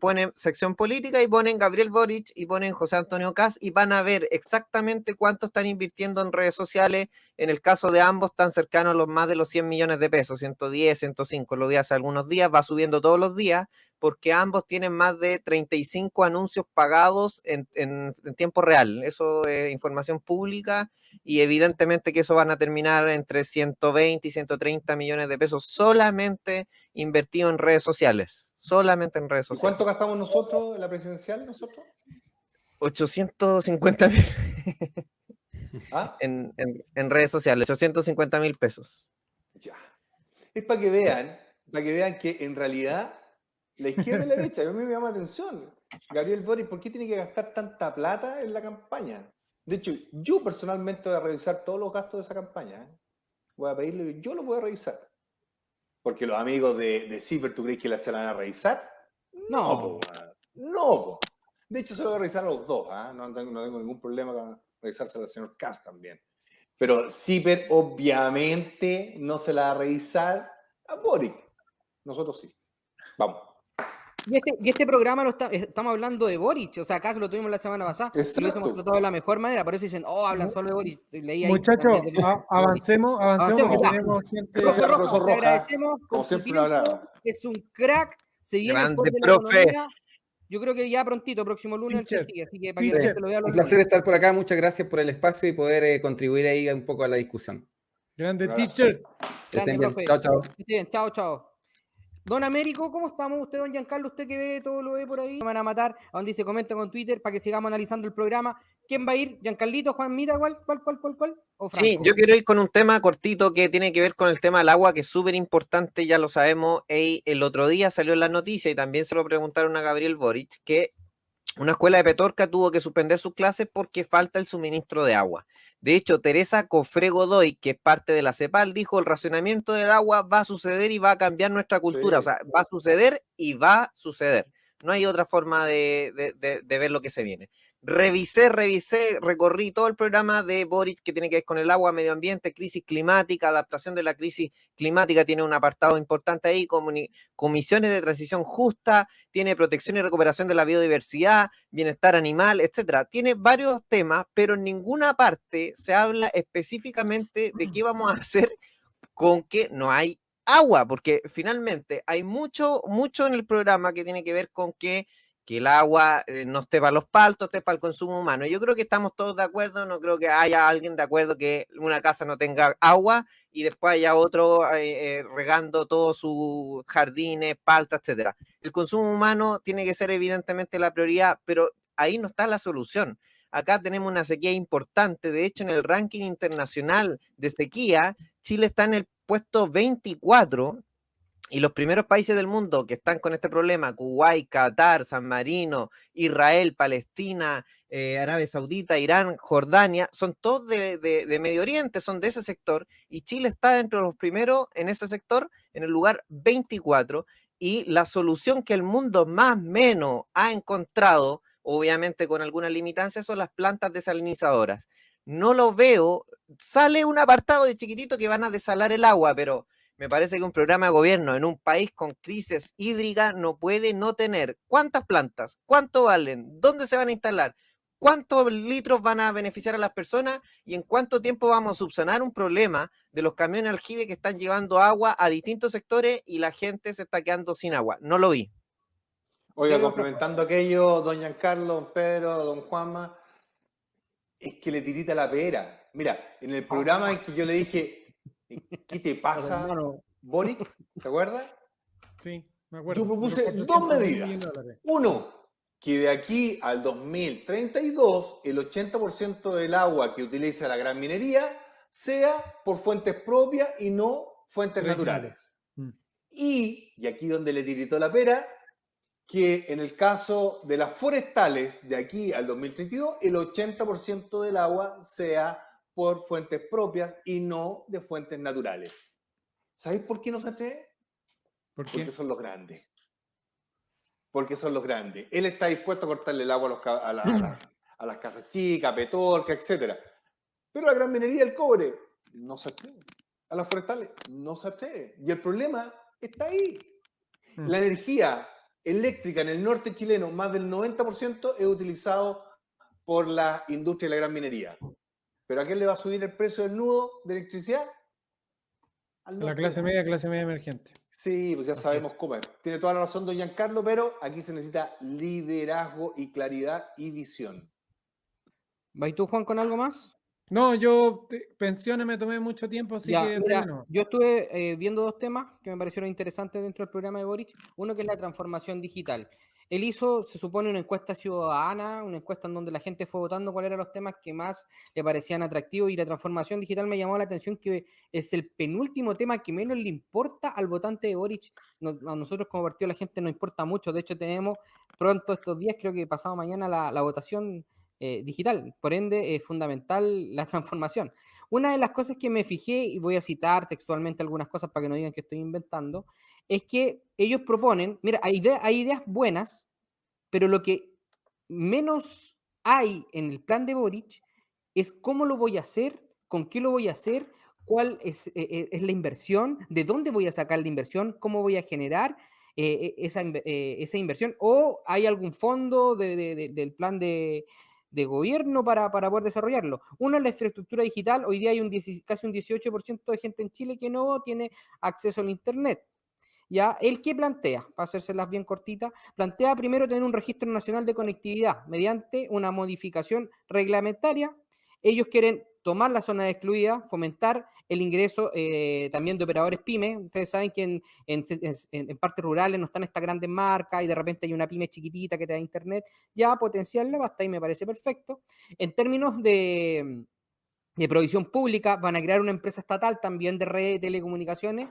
ponen sección política y ponen Gabriel Boric y ponen José Antonio Kast y van a ver exactamente cuánto están invirtiendo en redes sociales. En el caso de ambos, están cercanos a los más de los 100 millones de pesos, 110, 105, lo vi hace algunos días, va subiendo todos los días, porque ambos tienen más de 35 anuncios pagados en tiempo real. Eso es información pública y evidentemente que eso van a terminar entre 120 y 130 millones de pesos solamente invertido en redes sociales. Solamente en redes ¿Y sociales. cuánto gastamos nosotros en la presidencial, nosotros? 850.000 ¿Ah? en redes sociales, 850.000 pesos. Ya. Es para que vean que en realidad la izquierda y la derecha, a mí me llama la atención. Gabriel Boric, ¿por qué tiene que gastar tanta plata en la campaña? De hecho, yo personalmente voy a revisar todos los gastos de esa campaña. Voy a pedirle, yo lo voy a revisar. Porque los amigos de Ciber, ¿tú crees que se la van a revisar? No. No. De hecho, se lo voy a revisar a los dos. No tengo ningún problema con revisárselo al señor Kast también. Pero Ciber obviamente no se la va a revisar a Boric. Nosotros sí. Vamos. Y este programa estamos hablando de Boric, o sea, acaso lo tuvimos la semana pasada, y lo hemos tratado de la mejor manera, por eso dicen, hablan solo de Boric. Leí ahí, muchachos, avancemos porque tenemos gente... Profesor Roja, te agradecemos, como siempre lo hablaba. Es un crack, se viene Grande, el de la profe. economía. Yo creo que ya prontito, próximo lunes, el que sigue, así que para que la gente lo vea. Un placer estar por acá, muchas gracias por el espacio y poder contribuir ahí un poco a la discusión. Grande teacher. Grande, profe. Chao, chao. Bien, chao. Don Américo, ¿cómo estamos? Usted, don Giancarlo, usted que ve todo lo ve por ahí. Me van a matar, a donde se comenta con Twitter para que sigamos analizando el programa. ¿Quién va a ir? ¿Giancarlito, Juan Mita, cuál? ¿O Franco? Sí, yo quiero ir con un tema cortito que tiene que ver con el tema del agua, que es súper importante, ya lo sabemos. El otro día salió en la noticia y también se lo preguntaron a Gabriel Boric, que una escuela de Petorca tuvo que suspender sus clases porque falta el suministro de agua. De hecho, Teresa Cofré Godoy, que es parte de la CEPAL, dijo: el racionamiento del agua va a suceder y va a cambiar nuestra cultura. Sí. O sea, va a suceder y va a suceder. No hay otra forma de ver lo que se viene. Revisé, recorrí todo el programa de Boric que tiene que ver con el agua, medio ambiente, crisis climática, adaptación de la crisis climática, tiene un apartado importante ahí, comisiones de transición justa, tiene protección y recuperación de la biodiversidad, bienestar animal, etcétera. Tiene varios temas, pero en ninguna parte se habla específicamente de qué vamos a hacer con que no hay agua, porque finalmente hay mucho en el programa que tiene que ver con que el agua no esté para los paltos, esté para el consumo humano. Yo creo que estamos todos de acuerdo, no creo que haya alguien de acuerdo que una casa no tenga agua y después haya otro regando todos sus jardines, paltas, etcétera. El consumo humano tiene que ser evidentemente la prioridad, pero ahí no está la solución. Acá tenemos una sequía importante, de hecho en el ranking internacional de sequía, Chile está en el puesto 24, y los primeros países del mundo que están con este problema, Kuwait, Qatar, San Marino, Israel, Palestina, Arabia Saudita, Irán, Jordania, son todos de Medio Oriente, son de ese sector, y Chile está dentro de los primeros en ese sector, en el lugar 24, y la solución que el mundo más o menos ha encontrado, obviamente con algunas limitancias, son las plantas desalinizadoras. No lo veo, sale un apartado de chiquitito que van a desalar el agua, pero me parece que un programa de gobierno en un país con crisis hídrica no puede no tener cuántas plantas, cuánto valen, dónde se van a instalar, cuántos litros van a beneficiar a las personas y en cuánto tiempo vamos a subsanar un problema de los camiones aljibe que están llevando agua a distintos sectores y la gente se está quedando sin agua. No lo vi. Oiga, complementando aquello, don Giancarlo, don Pedro, don Juanma, es que le tirita la pera. Mira, en el programa en que yo le dije, ¿qué te pasa, Boric? ¿Te acuerdas? Sí, me acuerdo. Yo propuse dos medidas. Uno, que de aquí al 2032 el 80% del agua que utiliza la gran minería sea por fuentes propias y no fuentes naturales. Y aquí donde le tiritó la pera, que en el caso de las forestales de aquí al 2032 el 80% del agua sea por fuentes propias y no de fuentes naturales. ¿Sabéis por qué no se atreve? ¿Por qué? Porque son los grandes. porque son los grandes. Él está dispuesto a cortarle el agua a las casas chicas, a Petorca, etc. Pero la gran minería del cobre no se atreve. A las forestales no se atreve. Y el problema está ahí. La energía eléctrica en el norte chileno, más del 90% es utilizado por la industria de la gran minería. ¿Pero a quién le va a subir el precio del nudo de electricidad? A la clase media emergente. Sí, pues ya sabemos cómo es. Tiene toda la razón don Giancarlo, pero aquí se necesita liderazgo y claridad y visión. ¿Vas tú, Juan, con algo más? No, yo pensiones me tomé mucho tiempo, así Ya, que mira, no. yo estuve viendo dos temas que me parecieron interesantes dentro del programa de Boric. Uno que es la transformación digital. Él hizo, se supone, una encuesta ciudadana, una encuesta en donde la gente fue votando cuáles eran los temas que más le parecían atractivos, y la transformación digital me llamó la atención, que es el penúltimo tema que menos le importa al votante de Boric. A nosotros como partido la gente nos importa mucho. De hecho, tenemos pronto estos días, creo que pasado mañana, la votación digital. Por ende, es fundamental la transformación. Una de las cosas que me fijé, y voy a citar textualmente algunas cosas para que no digan que estoy inventando, es que ellos proponen, mira, hay ideas buenas, pero lo que menos hay en el plan de Boric es cómo lo voy a hacer, con qué lo voy a hacer, cuál es la inversión, de dónde voy a sacar la inversión, cómo voy a generar esa inversión, o hay algún fondo del plan de gobierno para poder desarrollarlo. Uno es la infraestructura digital. Hoy día hay casi un 18% de gente en Chile que no tiene acceso al Internet. ¿Ya? ¿El qué plantea? Para hacérselas bien cortitas, plantea primero tener un registro nacional de conectividad mediante una modificación reglamentaria. Ellos quieren tomar la zona excluida, fomentar el ingreso también de operadores pymes. Ustedes saben que en partes rurales no están estas grandes marcas y de repente hay una pyme chiquitita que te da internet. Ya potenciarla, hasta ahí me parece perfecto. En términos de provisión pública, van a crear una empresa estatal también de redes de telecomunicaciones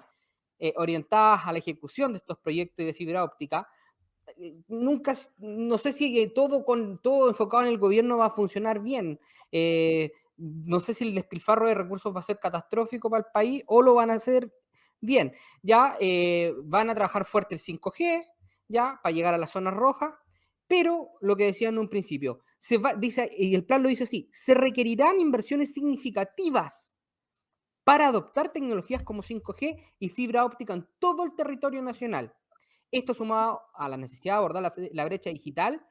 orientadas a la ejecución de estos proyectos de fibra óptica. Nunca, no sé si todo enfocado en el gobierno va a funcionar bien. No sé si el despilfarro de recursos va a ser catastrófico para el país o lo van a hacer bien. Ya van a trabajar fuerte el 5G, ya, para llegar a las zonas rojas, pero lo que decía en un principio, dice, y el plan lo dice así: se requerirán inversiones significativas para adoptar tecnologías como 5G y fibra óptica en todo el territorio nacional. Esto, sumado a la necesidad de abordar la brecha digital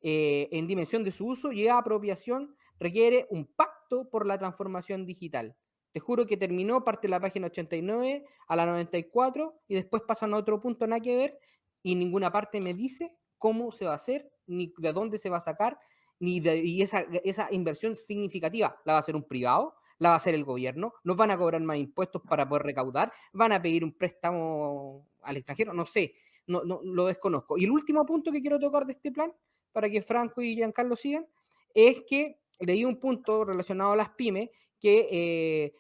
en dimensión de su uso y apropiación, requiere un pacto por la transformación digital. Te juro que terminó, parte de la página 89 a la 94 y después pasan a otro punto nada que ver, y ninguna parte me dice cómo se va a hacer, ni de dónde se va a sacar, y esa inversión significativa la va a hacer un privado, la va a hacer el gobierno, nos van a cobrar más impuestos para poder recaudar, van a pedir un préstamo al extranjero, no sé, no lo desconozco. Y el último punto que quiero tocar de este plan, para que Franco y Giancarlo sigan, es que leí un punto relacionado a las pymes que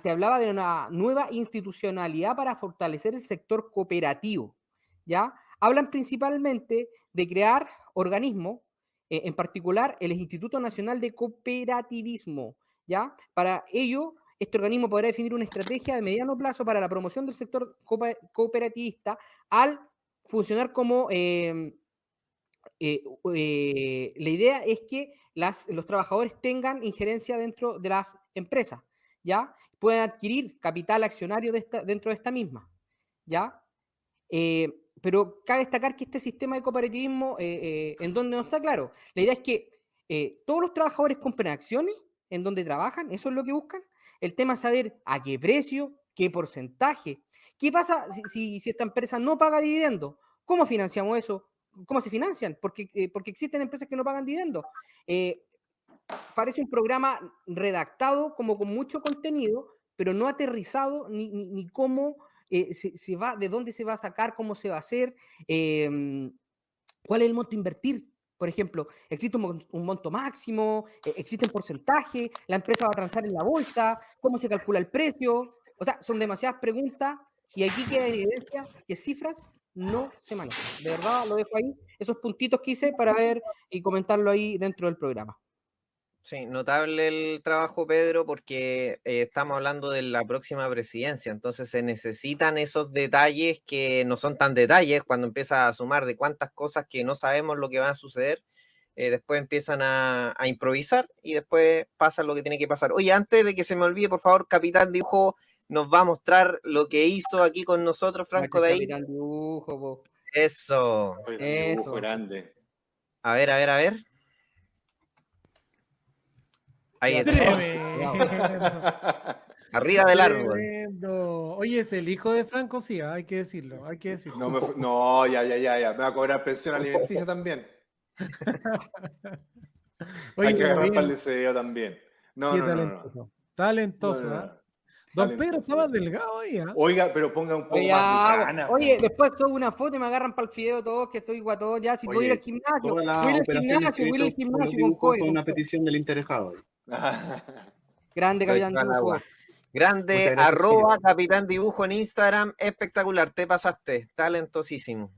te hablaba de una nueva institucionalidad para fortalecer el sector cooperativo, ¿ya? Hablan principalmente de crear organismos, en particular el Instituto Nacional de Cooperativismo, ¿ya? Para ello, este organismo podrá definir una estrategia de mediano plazo para la promoción del sector cooperativista al funcionar como... la idea es que los trabajadores tengan injerencia dentro de las empresas, ¿ya? Pueden adquirir capital accionario dentro de esta misma, ¿ya? Pero cabe destacar que este sistema de cooperativismo, en donde no está claro, la idea es que todos los trabajadores compren acciones en donde trabajan, eso es lo que buscan. El tema es saber a qué precio, qué porcentaje. ¿Qué pasa si esta empresa no paga dividendos? ¿Cómo financiamos eso? ¿Cómo se financian? Porque existen empresas que no pagan dividendos. Parece un programa redactado como con mucho contenido, pero no aterrizado ni cómo se va, de dónde se va a sacar, cómo se va a hacer, cuál es el monto a invertir. Por ejemplo, ¿existe un monto máximo? ¿Existen porcentajes? ¿La empresa va a transar en la bolsa? ¿Cómo se calcula el precio? O sea, son demasiadas preguntas y aquí queda en evidencia que cifras no se manejan. De verdad, lo dejo ahí, esos puntitos que hice para ver y comentarlo ahí dentro del programa. Sí, notable el trabajo, Pedro, porque estamos hablando de la próxima presidencia, entonces se necesitan esos detalles que no son tan detalles cuando empieza a sumar de cuántas cosas que no sabemos lo que van a suceder, después empiezan a improvisar y después pasa lo que tiene que pasar. Oye, antes de que se me olvide, por favor, Capitán Dibujo nos va a mostrar lo que hizo aquí con nosotros, Franco de ahí. Capitán Dibujo, po. Eso. Oye, dibujo grande. A ver, a ver, a ver. Ahí está. Arriba del árbol. Tremendo. Oye, es el hijo de Franco, sí, hay que decirlo, hay que decirlo. No, ya. Me va a cobrar pensión alimenticia también. Oye, Hay que agarrar bien. para el deseo también. No. Talentoso, No. ¿eh? Don Pedro está más delgado ahí, ¿eh? Oiga, pero ponga un poco más de ganas. Oye, después subo una foto y me agarran para el fideo todos que soy guatón. Ya, si voy a ir al gimnasio, voy a ir al gimnasio con Coe. Fue una petición del interesado. Grande, Capitán Dibujo. Grande, @ Capitán Dibujo en Instagram. Espectacular, te pasaste. Talentosísimo.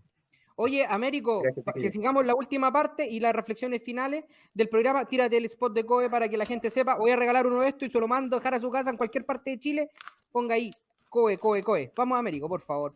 Oye, Américo, que sigamos la última parte y las reflexiones finales del programa. Tírate el spot de Coe para que la gente sepa. Voy a regalar uno de estos y se lo mando a dejar a su casa en cualquier parte de Chile. Ponga ahí, Coe. Vamos, Américo, por favor.